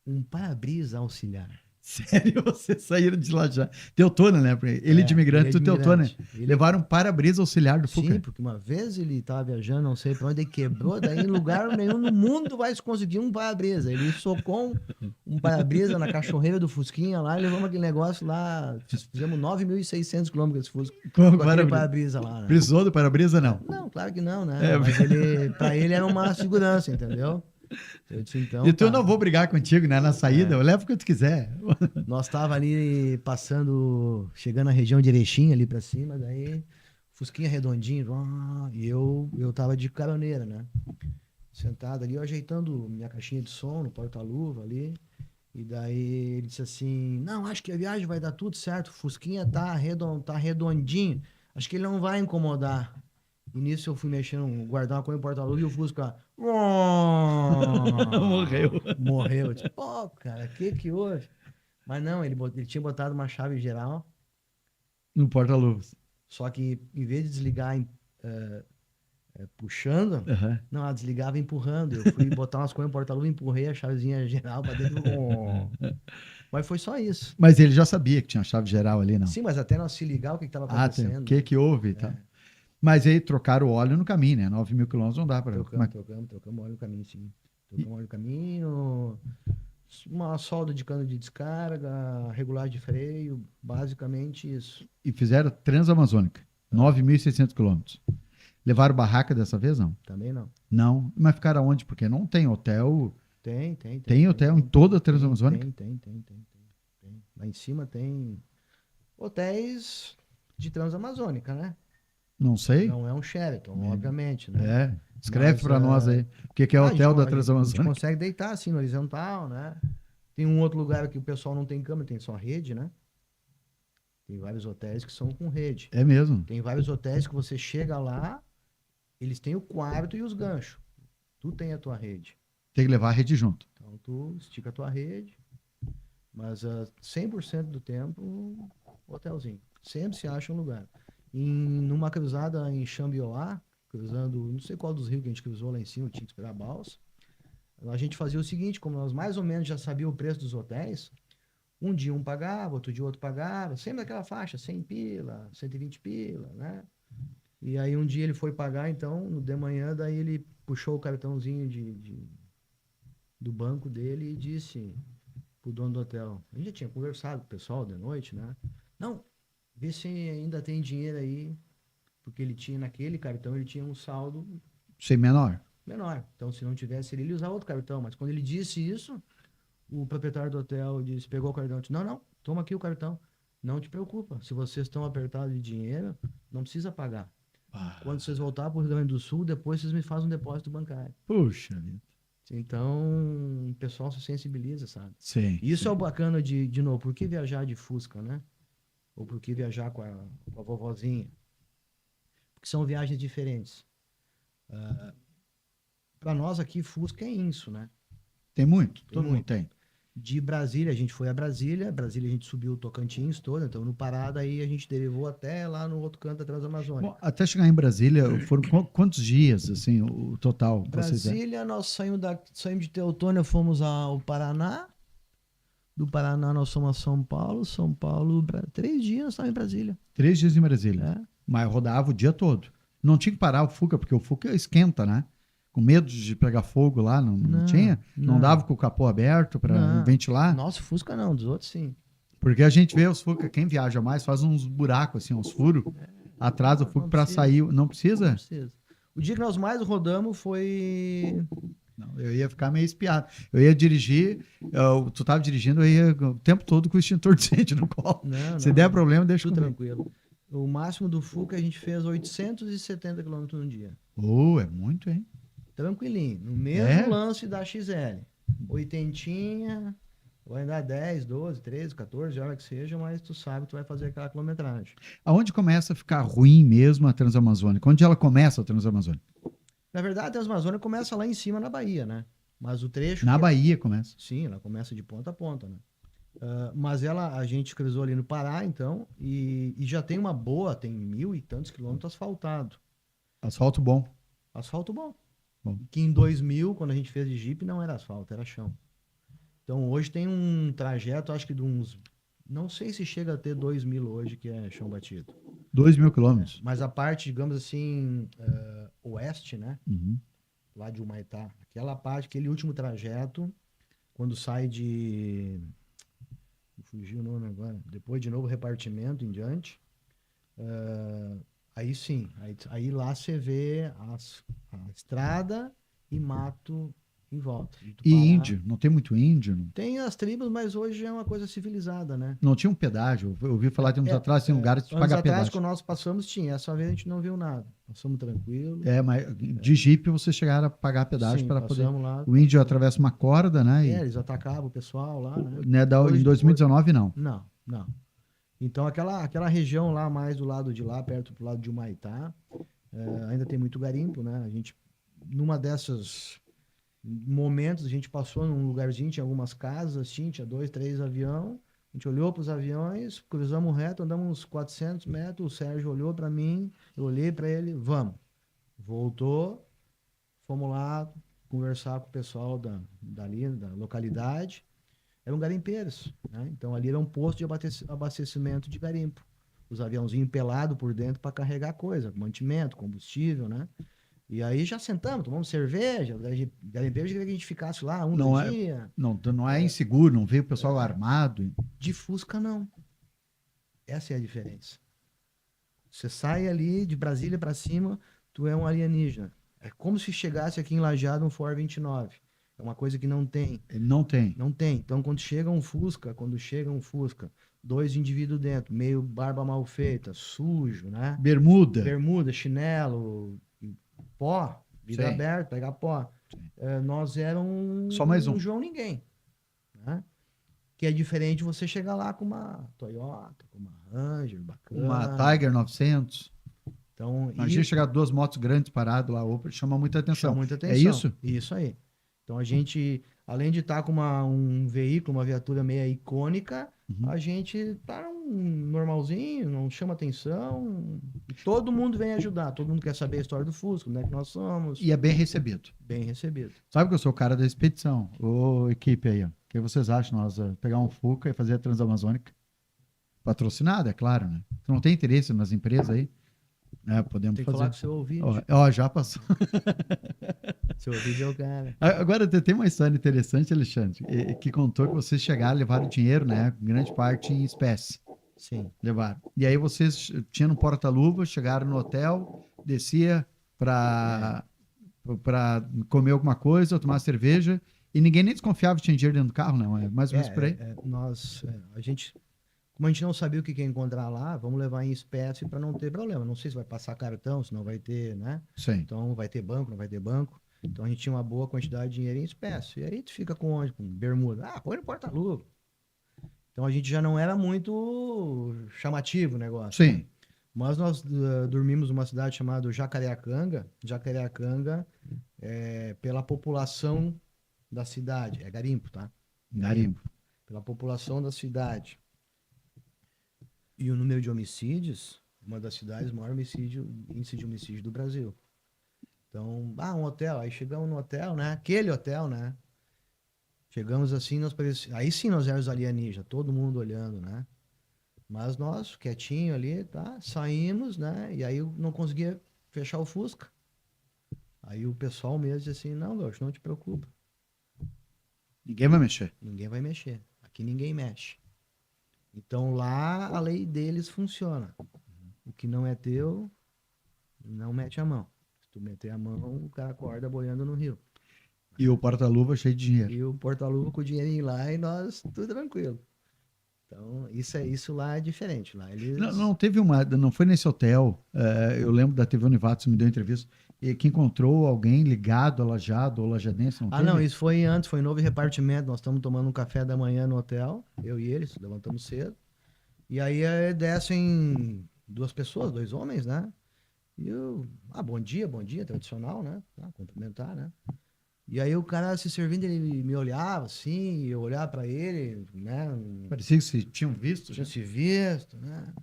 Um para-brisa auxiliar. Sério, vocês saíram de lá já. Teutônia, né? Ele de imigrante, tu Teutônia. Levaram um para-brisa auxiliar do Fuca. Sim, porque uma vez ele estava viajando, não sei para onde, ele quebrou, daí em lugar nenhum no mundo vai se conseguir um para-brisa. Ele socou um para-brisa na cachorreira do Fusquinha lá e levamos aquele negócio lá, fizemos 9.600 quilômetros de Fusca com aquele para-brisa lá. Né? Precisou do para-brisa, não? Não, claro que não, né? Mas para ele era uma segurança, entendeu? Eu disse, então, eu não vou brigar contigo, né? Na saída, eu levo o que tu quiser. Nós tava ali passando, chegando na região de Erechim, ali pra cima, daí Fusquinha redondinho, e eu tava de caroneira, né? Sentado ali, eu ajeitando minha caixinha de som no porta-luva ali, E daí ele disse assim, não, acho que a viagem vai dar tudo certo, o Fusquinha tá redondinho, acho que ele não vai incomodar. E nisso eu fui mexendo, guardar uma coisa no porta-luva e o Fusca Morreu. morreu. Eu disse, pô, cara, que houve? Mas não, ele tinha botado uma chave geral, No porta-luvas. só que em vez de desligar puxando, Aham. não, ela desligava empurrando. Eu fui botar umas coisas no porta-luva, empurrei a chavezinha geral pra dentro. Mas foi só isso. Mas ele já sabia que tinha chave geral ali, não? Sim, mas até nós se ligar o que estava Ah, tem. O acontecendo. que que houve e tal. Mas aí trocaram o óleo no caminho, né? 9.000 quilômetros não dá para. Trocamos óleo no caminho, sim. Trocamos óleo no caminho, uma solda de cano de descarga, regulagem de freio, basicamente isso. E fizeram Transamazônica, 9.600 quilômetros. Levaram barraca dessa vez, não? Também não. Não. Mas ficaram onde? Porque não tem hotel. Tem. Tem hotel em toda a Transamazônica? Tem. Lá em cima tem hotéis de Transamazônica, né? Não sei. Não é um Sheraton, obviamente, né? É. Escreve Mas, para nós aí. O que que é a hotel gente, da a gente Transamazônica? consegue deitar assim no horizontal, né? Tem um outro lugar que o pessoal não tem cama, tem só rede, né? Tem vários hotéis que são com rede. É mesmo. Tem vários hotéis que você chega lá, eles têm o quarto e os ganchos. Tu tem a tua rede. Tem que levar a rede junto. Então tu estica a tua rede, mas 100% do tempo, hotelzinho. Sempre se acha um lugar. Numa cruzada em Xambioá, cruzando, não sei qual dos rios que a gente cruzou lá em cima, tinha que esperar a balsa. A gente fazia o seguinte, como nós mais ou menos já sabíamos o preço dos hotéis, um dia um pagava, outro dia outro pagava, sempre naquela faixa, 100 pila, 120 pila, né? E aí um dia ele foi pagar, então, no de manhã, daí ele puxou o cartãozinho do banco dele e disse pro dono do hotel, a gente já tinha conversado com o pessoal de noite, né? Não, vê se ainda tem dinheiro aí, porque ele tinha naquele cartão, ele tinha um saldo Sem menor. menor. Então, se não tivesse, ele ia usar outro cartão. Mas quando ele disse isso, o proprietário do hotel disse, pegou o cartão e disse, não, toma aqui o cartão. Não te preocupa, se vocês estão apertados de dinheiro, não precisa pagar. Quando vocês voltarem para o Rio Grande do Sul, depois vocês me fazem um depósito bancário. Puxa vida. Então, o pessoal se sensibiliza, sabe? Sim. Isso sim. é o bacana de novo. Por que viajar de Fusca, né? Ou por que viajar com a vovozinha? Porque são viagens diferentes. Para nós aqui, Fusca é isso, né? Tem muito. Tem Todo mundo muito. tem. De Brasília, a gente foi a Brasília a gente subiu o Tocantins todo, então no Pará, daí a gente derivou até lá no outro canto da Transamazônica. Bom, até chegar em Brasília, foram quantos dias, assim, o total? Vocês Brasília, nós saímos de Teutônia, fomos ao Paraná, do Paraná nós fomos a São Paulo, 3 dias nós estávamos em Brasília. 3 dias em Brasília. É. Mas rodava o dia todo. Não tinha que parar o Fuca, porque o Fuca esquenta, né? Com medo de pegar fogo lá, não tinha? Não dava com o capô aberto para ventilar? Nosso Fusca não, dos outros sim. Porque a gente vê os Fuca, quem viaja mais, faz uns buracos, assim, uns furos atrás do Fuca para sair. Não precisa? Não precisa. O dia que nós mais rodamos foi... Não, eu ia ficar meio espiado. Eu ia dirigir, tu tava dirigindo, eu ia o tempo todo com o extintor de incêndio no colo. Se der problema, deixa tudo comigo. tranquilo. O máximo do Fuca a gente fez 870 km num dia. É muito, hein? Tranquilinho. No mesmo lance da XL. Oitentinha, vai dar 10, 12, 13, 14 horas que seja, mas tu sabe que tu vai fazer aquela quilometragem. Aonde começa a ficar ruim mesmo a Transamazônica? Onde ela começa a Transamazônica? Na verdade, a Transamazônica começa lá em cima na Bahia, né? Mas o trecho... Na Bahia começa. Sim, ela começa de ponta a ponta, né? Mas a gente cruzou ali no Pará, então, e já tem uma boa, tem 1.000 e tantos quilômetros asfaltado. Asfalto bom. Asfalto bom. Que em 2000, quando a gente fez de Jeep, não era asfalto, era chão. Então hoje tem um trajeto, acho que de uns... Não sei se chega a ter 2.000 hoje, que é chão batido. 2.000 quilômetros. Mas a parte, digamos assim, oeste, né? Uhum. Lá de Humaitá. Aquela parte, aquele último trajeto, quando sai de... Fugiu o nome agora. Depois de novo repartimento em diante. Aí sim. Aí lá você vê a estrada e mato em volta. E Tupalá. índio? Não tem muito índio? Não, Tem as tribos, mas hoje é uma coisa civilizada, né? não tinha um pedágio. Eu ouvi falar de uns atrás, tem lugares que tu Anos paga atrás, pedágio. quando nós passamos, tinha. Essa vez a gente não viu nada. Passamos tranquilo. Mas de Jeep vocês chegaram a pagar pedágio Sim, para poder. passamos lá. O índio atravessa uma corda, né? Eles atacavam o pessoal lá, né? Né, em 2019, não. Não, não. Então, aquela região lá, mais do lado de lá, perto do lado de Humaitá, ainda tem muito garimpo, né? A gente, numa dessas momentos, a gente passou num lugarzinho, tinha algumas casas, assim, tinha 2, 3 aviões, a gente olhou para os aviões, cruzamos reto, andamos uns 400 metros, o Sérgio olhou para mim, eu olhei para ele, vamos. Voltou, fomos lá conversar com o pessoal dali, da localidade, eram garimpeiros, né? Então ali era um posto de abastecimento de garimpo. Os aviãozinhos pelados por dentro para carregar coisa, mantimento, combustível, né? E aí já sentamos, tomamos cerveja, garimpeiro queria que a gente ficasse lá Não é, dia. não é inseguro, não veio o pessoal armado. De Fusca, não. Essa é a diferença. Você sai ali de Brasília para cima, tu é um alienígena. É como se chegasse aqui em Lajeado um Ford 29. É uma coisa que não tem. Não tem. Não tem. Então, quando chega um Fusca, 2 indivíduos dentro, meio barba mal feita, sujo, né? Bermuda, chinelo, pó, vida Sim. aberta, pegar pó. Nós éramos Só mais um. João Ninguém, né? Que é diferente você chegar lá com uma Toyota, com uma Ranger, bacana. Uma Tiger 900. Então, Imagina chegar 2 motos grandes paradas lá, chama muita atenção. Chama muita atenção. É isso? Isso aí. Então a gente, além de estar com um veículo, uma viatura meio icônica, a gente tá normalzinho, não chama atenção. E todo mundo vem ajudar, todo mundo quer saber a história do Fusca, onde é que nós somos. E é bem recebido. Bem recebido. Sabe que eu sou o cara da expedição. Ô, equipe aí, ó. O que vocês acham nós pegar um Fuca e fazer a Transamazônica? Patrocinada, é claro, né? Tu não tem interesse nas empresas aí? Podemos Tem que fazer. falar com o seu ouvido. Já passou. Seu ouvido é o cara. Agora, tem uma história interessante, Alexandre, que contou que vocês chegaram, levaram dinheiro, né? Grande parte em espécie. Sim. Levaram. E aí vocês tinham um porta-luva, chegaram no hotel, descia para comer alguma coisa, tomar cerveja, e ninguém nem desconfiava que tinha dinheiro dentro do carro, não? É mais ou menos por aí. Como a gente não sabia o que ia encontrar lá, vamos levar em espécie para não ter problema. Não sei se vai passar cartão, se não vai ter, né? Sim. Então vai ter banco, não vai ter banco. Então a gente tinha uma boa quantidade de dinheiro em espécie. E aí tu fica com onde? Com bermuda. Põe no porta-luva. Então a gente já não era muito chamativo o negócio. Sim. Né? Mas nós dormimos numa cidade chamada Jacareacanga. Jacareacanga é pela população da cidade. É garimpo, tá? Garimpo. Pela população da cidade. E o número de homicídios, uma das cidades, o maior índice de homicídio do Brasil. Então, um hotel. Aí chegamos no hotel, né? Aquele hotel, né? Chegamos assim, aí sim nós éramos alienígenas, todo mundo olhando, né? Mas nós, quietinho ali, tá? Saímos, né? E aí eu não conseguia fechar o Fusca. Aí o pessoal mesmo disse assim, não, Gaúcho, não te preocupa. Ninguém vai mexer. Ninguém vai mexer. Aqui ninguém mexe. Então lá a lei deles funciona. O que não é teu, não mete a mão. Se tu meter a mão, o cara acorda boiando no rio. E o porta-luva cheio de dinheiro. E o porta-luva com o dinheirinho lá e nós tudo tranquilo. Então isso lá é diferente. Lá eles... Não foi nesse hotel. Eu lembro da TV Univates, me deu entrevista, e que encontrou alguém ligado a Lajeado ou lajadense. Não, isso foi antes, foi novo repartimento. Nós estamos tomando um café da manhã no hotel, eu e eles, levantamos cedo. E aí descem 2 pessoas, 2 homens, né? E eu, bom dia, tradicional, né? Cumprimentar, né? E aí o cara se servindo, ele me olhava assim, e eu olhava pra ele, né? Parecia que se tinham visto. Tinha se visto, né?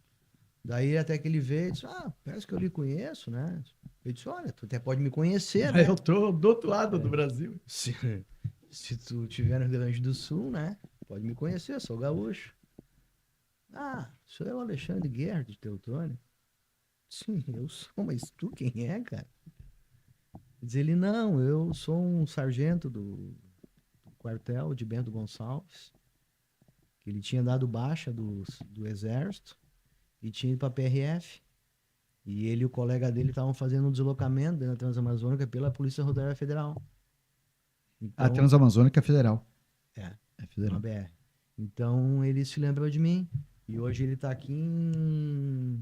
Daí até que ele veio e disse, parece que eu lhe conheço, né? Eu disse, olha, tu até pode me conhecer, né? Eu tô do outro lado do Brasil. Se tu estiver no Rio Grande do Sul, né? Pode me conhecer, sou gaúcho. O senhor é o Alexandre Guerra de Teutônio? Sim, eu sou, mas tu quem é, cara? Diz ele, não, eu sou um sargento do quartel de Bento Gonçalves, que ele tinha dado baixa do exército e tinha ido para PRF. E ele e o colega dele estavam fazendo um deslocamento na Transamazônica pela Polícia Rodoviária Federal. A Transamazônica é federal. É É federal. uma BR. Então ele se lembrou de mim e hoje ele tá aqui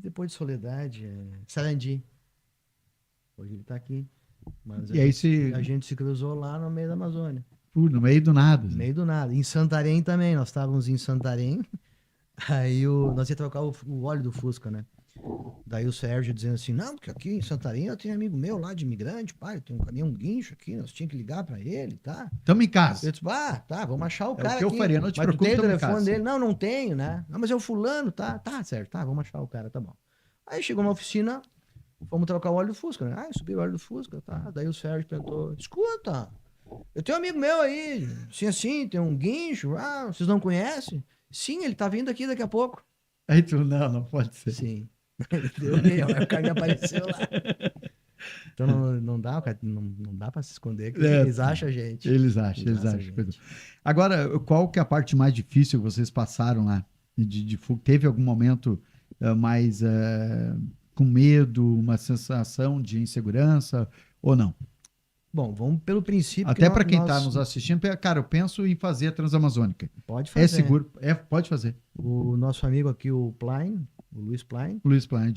depois de Soledade, Sarandi. Hoje ele tá aqui. Mas E aí a gente se cruzou lá no meio da Amazônia. no meio do nada. No Assim. meio do nada. Em Santarém também, nós estávamos em Santarém. Aí nós ia trocar o óleo do Fusca, né? Daí o Sérgio dizendo assim, não, porque aqui em Santarém eu tenho amigo meu lá de imigrante, pai, tem um caminhão guincho aqui, nós tínhamos que ligar pra ele, tá? Tamo em casa. Eu disse, tá, vamos achar o cara o que eu aqui. faria, não te Mas tu preocupe, tem o tamo em telefone casa. dele? Não tenho, né? Não, mas é o fulano, tá, certo, tá, vamos achar o cara, tá bom. Aí chegou na oficina, fomos trocar o óleo do Fusca, né? Aí subiu o óleo do Fusca, tá? Daí o Sérgio perguntou, escuta, eu tenho um amigo meu aí, assim, tem um guincho, vocês não conhecem? Sim, ele tá vindo aqui daqui a pouco. Aí tu, não pode ser. Sim. Deu meio, o cara me apareceu lá. Então não dá, cara, não dá pra se esconder, que eles acham a gente. Eles acham. Agora, qual que é a parte mais difícil que vocês passaram lá? Teve algum momento mais com medo, uma sensação de insegurança ou não? Bom, vamos pelo princípio. Até para quem está nos assistindo, cara, eu penso em fazer a Transamazônica. Pode fazer. É seguro? Pode fazer. O nosso amigo aqui, o Luiz Plain. O Luiz Plain.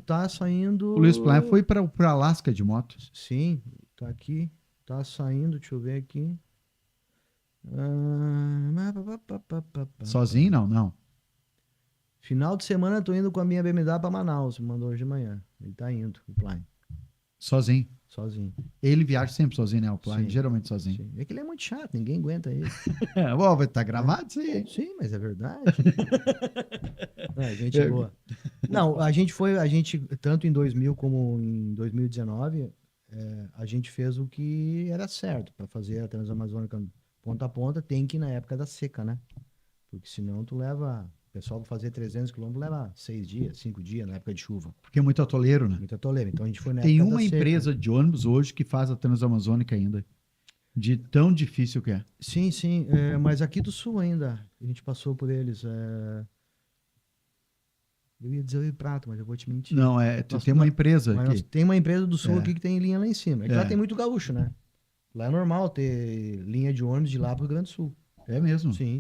Tá saindo. O Luiz Plain foi para Alasca de moto. Sim, tá aqui. Tá saindo, deixa eu ver aqui. Sozinho? Não. Final de semana tô indo com a minha BMW para Manaus. Me mandou hoje de manhã. Ele tá indo, o Plain. Sozinho. Ele viaja sempre sozinho, né? O Plain, geralmente sozinho. Sim. É que ele é muito chato, ninguém aguenta ele. Vai estar gravado isso aí. Sim, mas é verdade. Gente boa. Não, a gente, tanto em 2000 como em 2019, a gente fez o que era certo para fazer a Transamazônica ponta a ponta, tem que ir na época da seca, né? Porque senão o pessoal vai fazer 300 quilômetros leva 6 dias, 5 dias na época de chuva. Porque é muito atoleiro, né? Muito atoleiro. Então a gente foi na Tem época uma da seca. empresa de ônibus hoje que faz a Transamazônica ainda. De tão difícil que é. Sim, mas aqui do sul ainda. A gente passou por eles. Eu ia dizer o Rio Prato, mas eu vou te mentir. Não, tem uma empresa aqui. Tem uma empresa do sul aqui que tem linha lá em cima. Lá tem muito gaúcho, né? Lá é normal ter linha de ônibus de lá pro Rio Grande do Sul. É mesmo? Sim.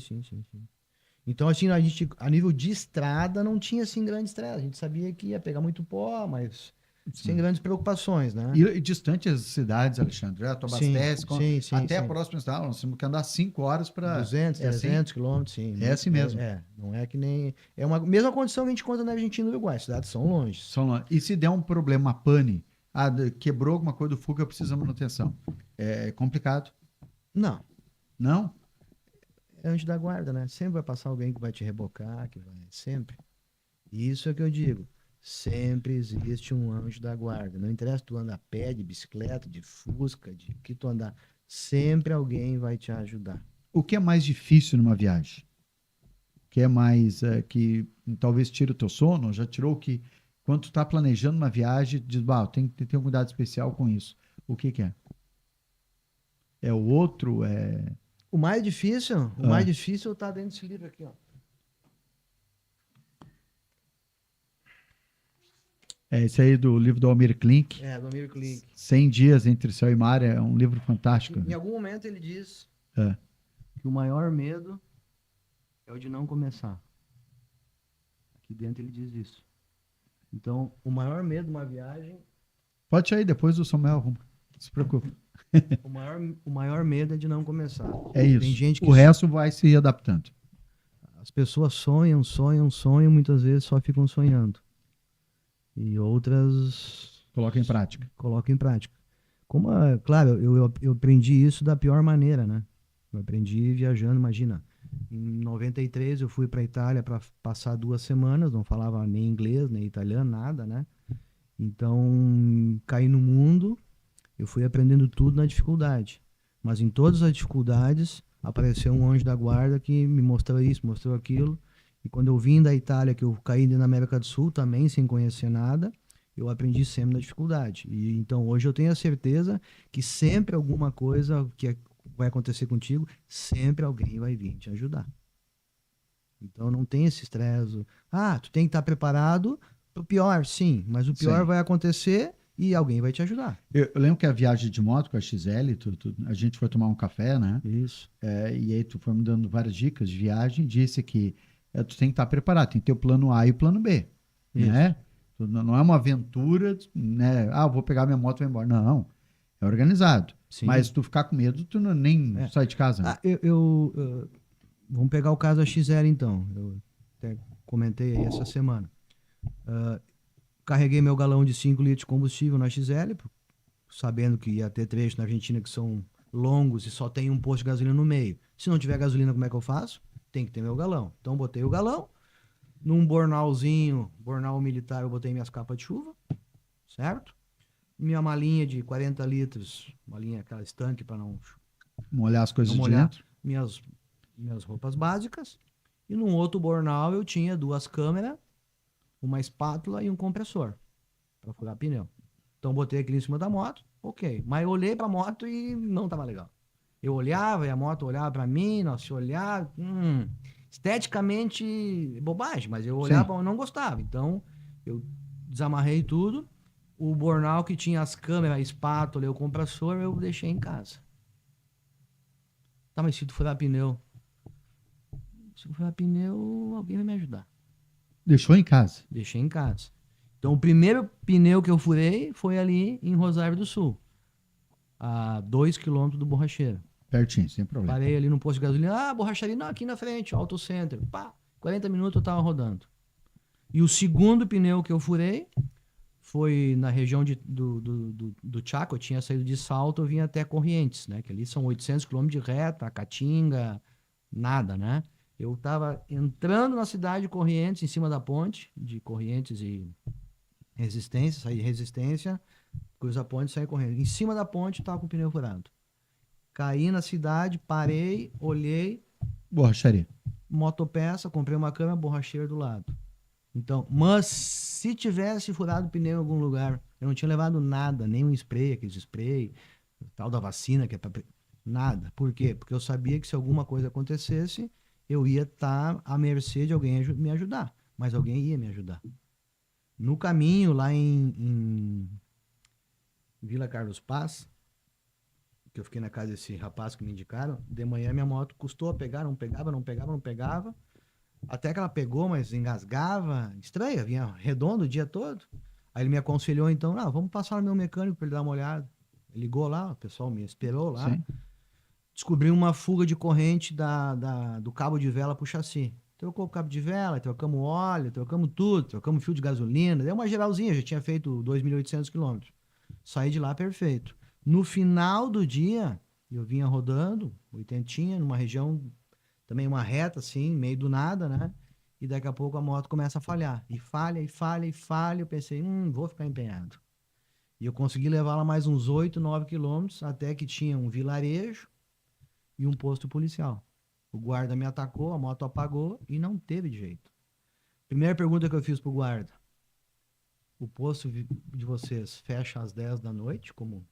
Então, assim, a gente, a nível de estrada, não tinha, assim, grande estrada. A gente sabia que ia pegar muito pó, mas sem grandes preocupações, né? E distante as cidades, Alexandre? Tu abastece? Sim. Até a próxima cidade, nós temos que andar 5 horas para... 200, 300 quilômetros, sim. É assim mesmo. Não é que nem... É uma mesma condição que a gente conta na Argentina e no Uruguai. As cidades são longe. E se der um problema, pane, quebrou alguma coisa do Fusca, precisa de manutenção. É complicado? Não. Não? É anjo da guarda, né? Sempre vai passar alguém que vai te rebocar, sempre. Isso é o que eu digo. Sempre existe um anjo da guarda. Não interessa tu andar a pé, de bicicleta, de Fusca, de que tu andar. Sempre alguém vai te ajudar. O que é mais difícil numa viagem? O que é mais que talvez tire o teu sono? Já tirou que quando tu tá planejando uma viagem, diz, tem que ter um cuidado especial com isso. O que é? É o outro? O mais difícil tá dentro desse livro aqui, ó. É esse aí do livro do Almir Klink. Do Almir Klink. 100 Dias Entre Céu e Mar, é um livro fantástico. Em algum momento ele diz que o maior medo é o de não começar. Aqui dentro ele diz isso. Então, o maior medo de uma viagem... Pode ir depois do Samuel arruma. Não se preocupe. O maior medo é de não começar. É isso. Tem gente que o resto vai se adaptando. As pessoas sonham, muitas vezes só ficam sonhando. E outras... Colocam em prática. Claro, eu aprendi isso da pior maneira, né? Eu aprendi viajando, imagina. Em 93 eu fui para a Itália para passar 2 semanas, não falava nem inglês, nem italiano, nada, né? Então, caí no mundo, eu fui aprendendo tudo na dificuldade. Mas em todas as dificuldades, apareceu um anjo da guarda que me mostrou isso, mostrou aquilo. E quando eu vim da Itália, que eu caí na América do Sul, também sem conhecer nada, eu aprendi sempre na dificuldade. E então hoje eu tenho a certeza que sempre alguma coisa que vai acontecer contigo, sempre alguém vai vir te ajudar. Então não tem esse estresse. Tu tem que estar preparado para o pior, sim, mas o pior vai acontecer e alguém vai te ajudar. Eu lembro que a viagem de moto com a XL, a gente foi tomar um café, né? Isso. E aí tu foi me dando várias dicas de viagem, disse que tu tem que estar preparado, tem que ter o plano A e o plano B, Isso. né? Não é uma aventura, né? Vou pegar minha moto e vou embora. Não, é organizado. Sim. Mas se tu ficar com medo, tu nem sai de casa. Né? Vamos pegar o caso da XL, então. Eu até comentei aí essa semana. Carreguei meu galão de 5 litros de combustível na XL, sabendo que ia ter trechos na Argentina que são longos e só tem um posto de gasolina no meio. Se não tiver gasolina, como é que eu faço? Tem que ter meu galão. Então, botei o galão. Num bornalzinho, bornal militar, eu botei minhas capas de chuva, certo? Minha malinha de 40 litros, malinha aquela estanque para não molhar as coisas não de molhar dentro. minhas roupas básicas. E num outro bornal eu tinha 2 câmeras, uma espátula e um compressor para furar pneu. Então botei aquilo em cima da moto, ok. Mas eu olhei para a moto e não tava legal. Eu olhava e a moto olhava para mim, nossa, se olhar, esteticamente bobagem, mas eu olhava e não gostava. Então eu desamarrei tudo. O bornal que tinha as câmeras, a espátula e o compressor, eu deixei em casa. Tá, mas se tu furar pneu, alguém vai me ajudar. Deixou em casa? Deixei em casa. Então, o primeiro pneu que eu furei foi ali em Rosário do Sul, a 2 km do Borracheiro. Pertinho, sem problema. Parei ali no posto de gasolina, borracharia, não, aqui na frente, Auto Center. Pá, 40 minutos eu tava rodando. E o segundo pneu que eu furei foi na região do Chaco. Eu tinha saído de Salto, eu vim até Corrientes, né? Que ali são 800 km de reta, Caatinga, nada, né? Eu tava entrando na cidade de Corrientes, em cima da ponte, de Corrientes e Resistência, saí de Resistência, cruza a ponte e saí correndo. Em cima da ponte, tava com o pneu furado. Caí na cidade, parei, olhei. Borracharia. Motopeça, comprei uma câmera, borracheira do lado. Então, mas se tivesse furado o pneu em algum lugar, eu não tinha levado nada, nem um spray, aqueles spray, tal da vacina, que é pra... nada. Por quê? Porque eu sabia que se alguma coisa acontecesse, eu ia estar à mercê de alguém me ajudar. Mas alguém ia me ajudar. No caminho, lá em Vila Carlos Paz, que eu fiquei na casa desse rapaz que me indicaram, de manhã minha moto custou a pegar, não pegava. Até que ela pegou, mas engasgava. Estranha, vinha redondo o dia todo. Aí ele me aconselhou, então, vamos passar no meu mecânico para ele dar uma olhada. Ele ligou lá, o pessoal me esperou lá. Sim. Descobri uma fuga de corrente do cabo de vela pro chassi. Trocou o cabo de vela, trocamos óleo, trocamos tudo, trocamos fio de gasolina. Deu uma geralzinha, já tinha feito 2.800 quilômetros. Saí de lá perfeito. No final do dia, eu vinha rodando, 80, numa região, também uma reta assim, meio do nada, né? E daqui a pouco a moto começa a falhar. E falha. Eu pensei, vou ficar empenhado. E eu consegui levá-la mais uns 8, 9 quilômetros, até que tinha um vilarejo e um posto policial. O guarda me atacou, a moto apagou e não teve jeito. Primeira pergunta que eu fiz pro guarda. O posto de vocês fecha às 10 da noite, como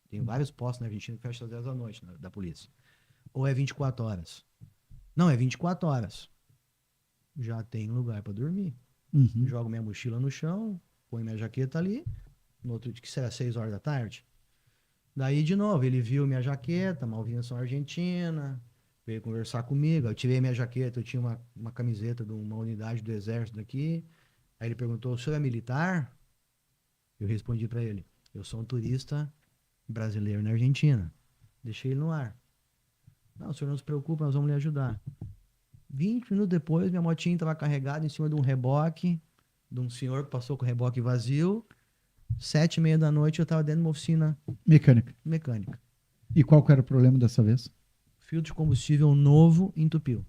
tem vários postos na Argentina que fecham às 10 da noite, da polícia. Ou é 24 horas? Não, é 24 horas. Já tem lugar para dormir. Uhum. Jogo minha mochila no chão, põe minha jaqueta ali. No outro dia, que será 6 horas da tarde. Daí, de novo, ele viu minha jaqueta, Malvinção Argentina, veio conversar comigo. Eu tirei minha jaqueta, eu tinha uma camiseta de uma unidade do exército daqui. Aí ele perguntou, o senhor é militar? Eu respondi para ele, eu sou um turista brasileiro na Argentina. Deixei ele no ar. Não, o senhor não se preocupe, nós vamos lhe ajudar. 20 minutos depois, minha motinha estava carregada em cima de um reboque, de um senhor que passou com o reboque vazio. 7h30 da noite eu estava dentro de uma oficina mecânica. E qual que era o problema dessa vez? Filtro de combustível novo entupiu.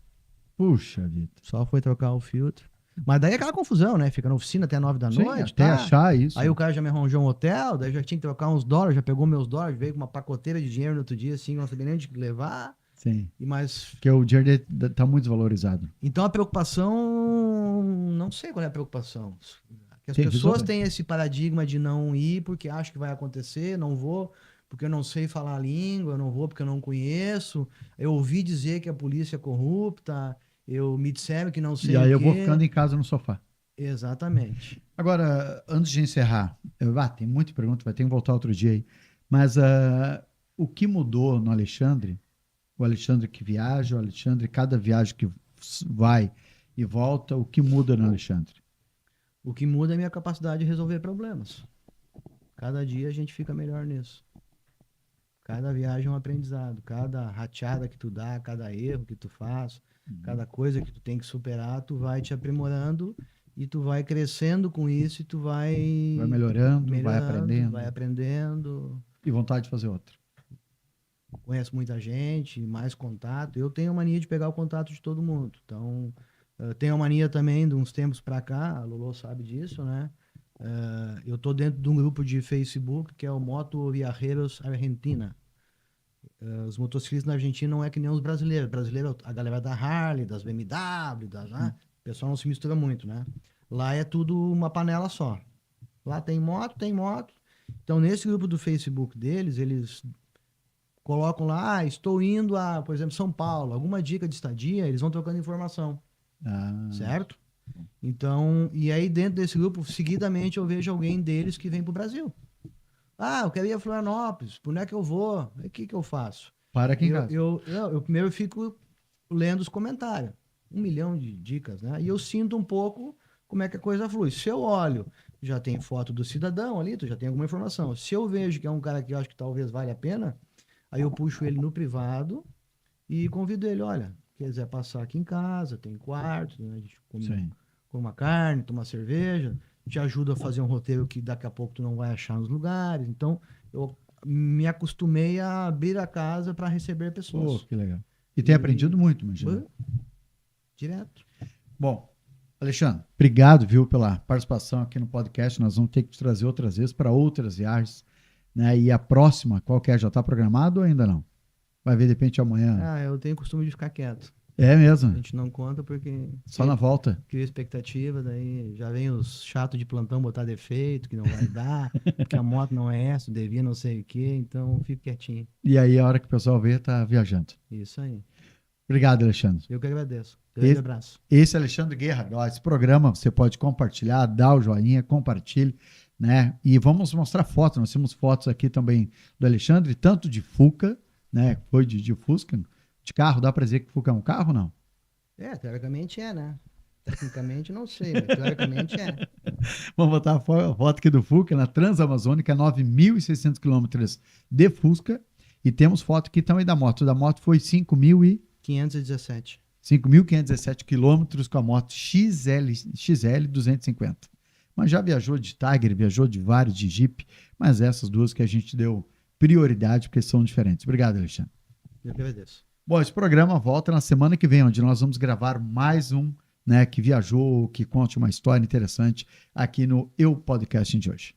Puxa vida. Só foi trocar o filtro. Mas daí é aquela confusão, né? Fica na oficina até 9 da noite. Até achar isso. Aí o cara já me arranjou um hotel, daí já tinha que trocar uns dólares, já pegou meus dólares, veio com uma pacoteira de dinheiro no outro dia, assim, não sabia nem onde levar. Sim. E mais... Porque o dinheiro tá muito desvalorizado. Então a preocupação, não sei qual é a preocupação. Que as pessoas têm esse paradigma de não ir porque acham que vai acontecer, não vou porque eu não sei falar a língua, eu não vou porque eu não conheço, eu ouvi dizer que a polícia é corrupta, me disseram que não sei o quê. E aí eu vou ficando em casa no sofá. Exatamente. Agora, antes de encerrar, tem muita pergunta, vai ter que voltar outro dia aí, mas o que mudou no Alexandre? O Alexandre que viaja, o Alexandre, cada viagem que vai e volta, o que muda no Alexandre? O que muda é a minha capacidade de resolver problemas. Cada dia a gente fica melhor nisso. Cada viagem é um aprendizado. Cada rateada que tu dá, cada erro que tu faz, cada coisa que tu tem que superar, tu vai te aprimorando e tu vai crescendo com isso e tu vai... Vai melhorando, vai aprendendo. Vai aprendendo. E vontade de fazer outra. Conheço muita gente, mais contato. Eu tenho a mania de pegar o contato de todo mundo. Então, eu tenho a mania também de uns tempos pra cá, a Lolo sabe disso, né? Eu tô dentro de um grupo de Facebook que é o Moto Viajeros Argentina. Os motociclistas na Argentina não é que nem os brasileiros. Brasileiro, a galera da Harley, das BMW, né? O pessoal não se mistura muito, né? Lá é tudo uma panela só. Lá tem moto, tem moto. Então, nesse grupo do Facebook deles, eles colocam lá, estou indo a, por exemplo, São Paulo, alguma dica de estadia, eles vão trocando informação, certo? Então, e aí dentro desse grupo, seguidamente eu vejo alguém deles que vem pro Brasil. Eu quero ir a Florianópolis, por onde é que eu vou? O que eu faço? Para aqui em casa. Eu primeiro fico lendo os comentários, 1 milhão de dicas, né? E eu sinto um pouco como é que a coisa flui. Se eu olho, já tem foto do cidadão ali, tu já tem alguma informação. Se eu vejo que é um cara que eu acho que talvez valha a pena, aí eu puxo ele no privado e convido ele, olha, quiser passar aqui em casa, tem quarto, né? A gente come uma carne, toma cerveja, te ajuda a fazer um roteiro que daqui a pouco tu não vai achar nos lugares. Então, eu me acostumei a abrir a casa para receber pessoas. Que legal. E tem aprendido muito, imagina. Direto. Bom, Alexandre, obrigado, viu, pela participação aqui no podcast. Nós vamos ter que te trazer outras vezes para outras viagens, né? E a próxima, qual que é? Já está programado ou ainda não? Vai ver de repente amanhã. Eu tenho o costume de ficar quieto. É mesmo? A gente não conta porque... Só na volta? Cria expectativa, daí já vem os chatos de plantão botar defeito, que não vai dar, porque a moto não é essa, devia não sei o quê, então fico quietinho. E aí a hora que o pessoal vê, tá viajando. Isso aí. Obrigado, Alexandre. Eu que agradeço. Grande abraço. Esse é Alexandre Guerra. Esse programa você pode compartilhar, dar o joinha, compartilhe, né? E vamos mostrar fotos. Nós temos fotos aqui também do Alexandre, tanto de Fuca, né? Foi de Fusca. De carro, dá para dizer que Fuca é um carro ou não? Teoricamente é, né? Tecnicamente não sei, mas teoricamente é. Vamos botar a foto aqui do Fuca na Transamazônica, 9.600 quilômetros de Fusca. E temos foto aqui também da moto. Da moto foi 517. 5.517 quilômetros com a moto XL 250. Mas já viajou de Tiger, viajou de vários, de Jeep, mas essas duas que a gente deu prioridade porque são diferentes. Obrigado, Alexandre. Eu que agradeço. Bom, esse programa volta na semana que vem, onde nós vamos gravar mais um, né, que viajou, que conte uma história interessante aqui no Eu Podcast de hoje.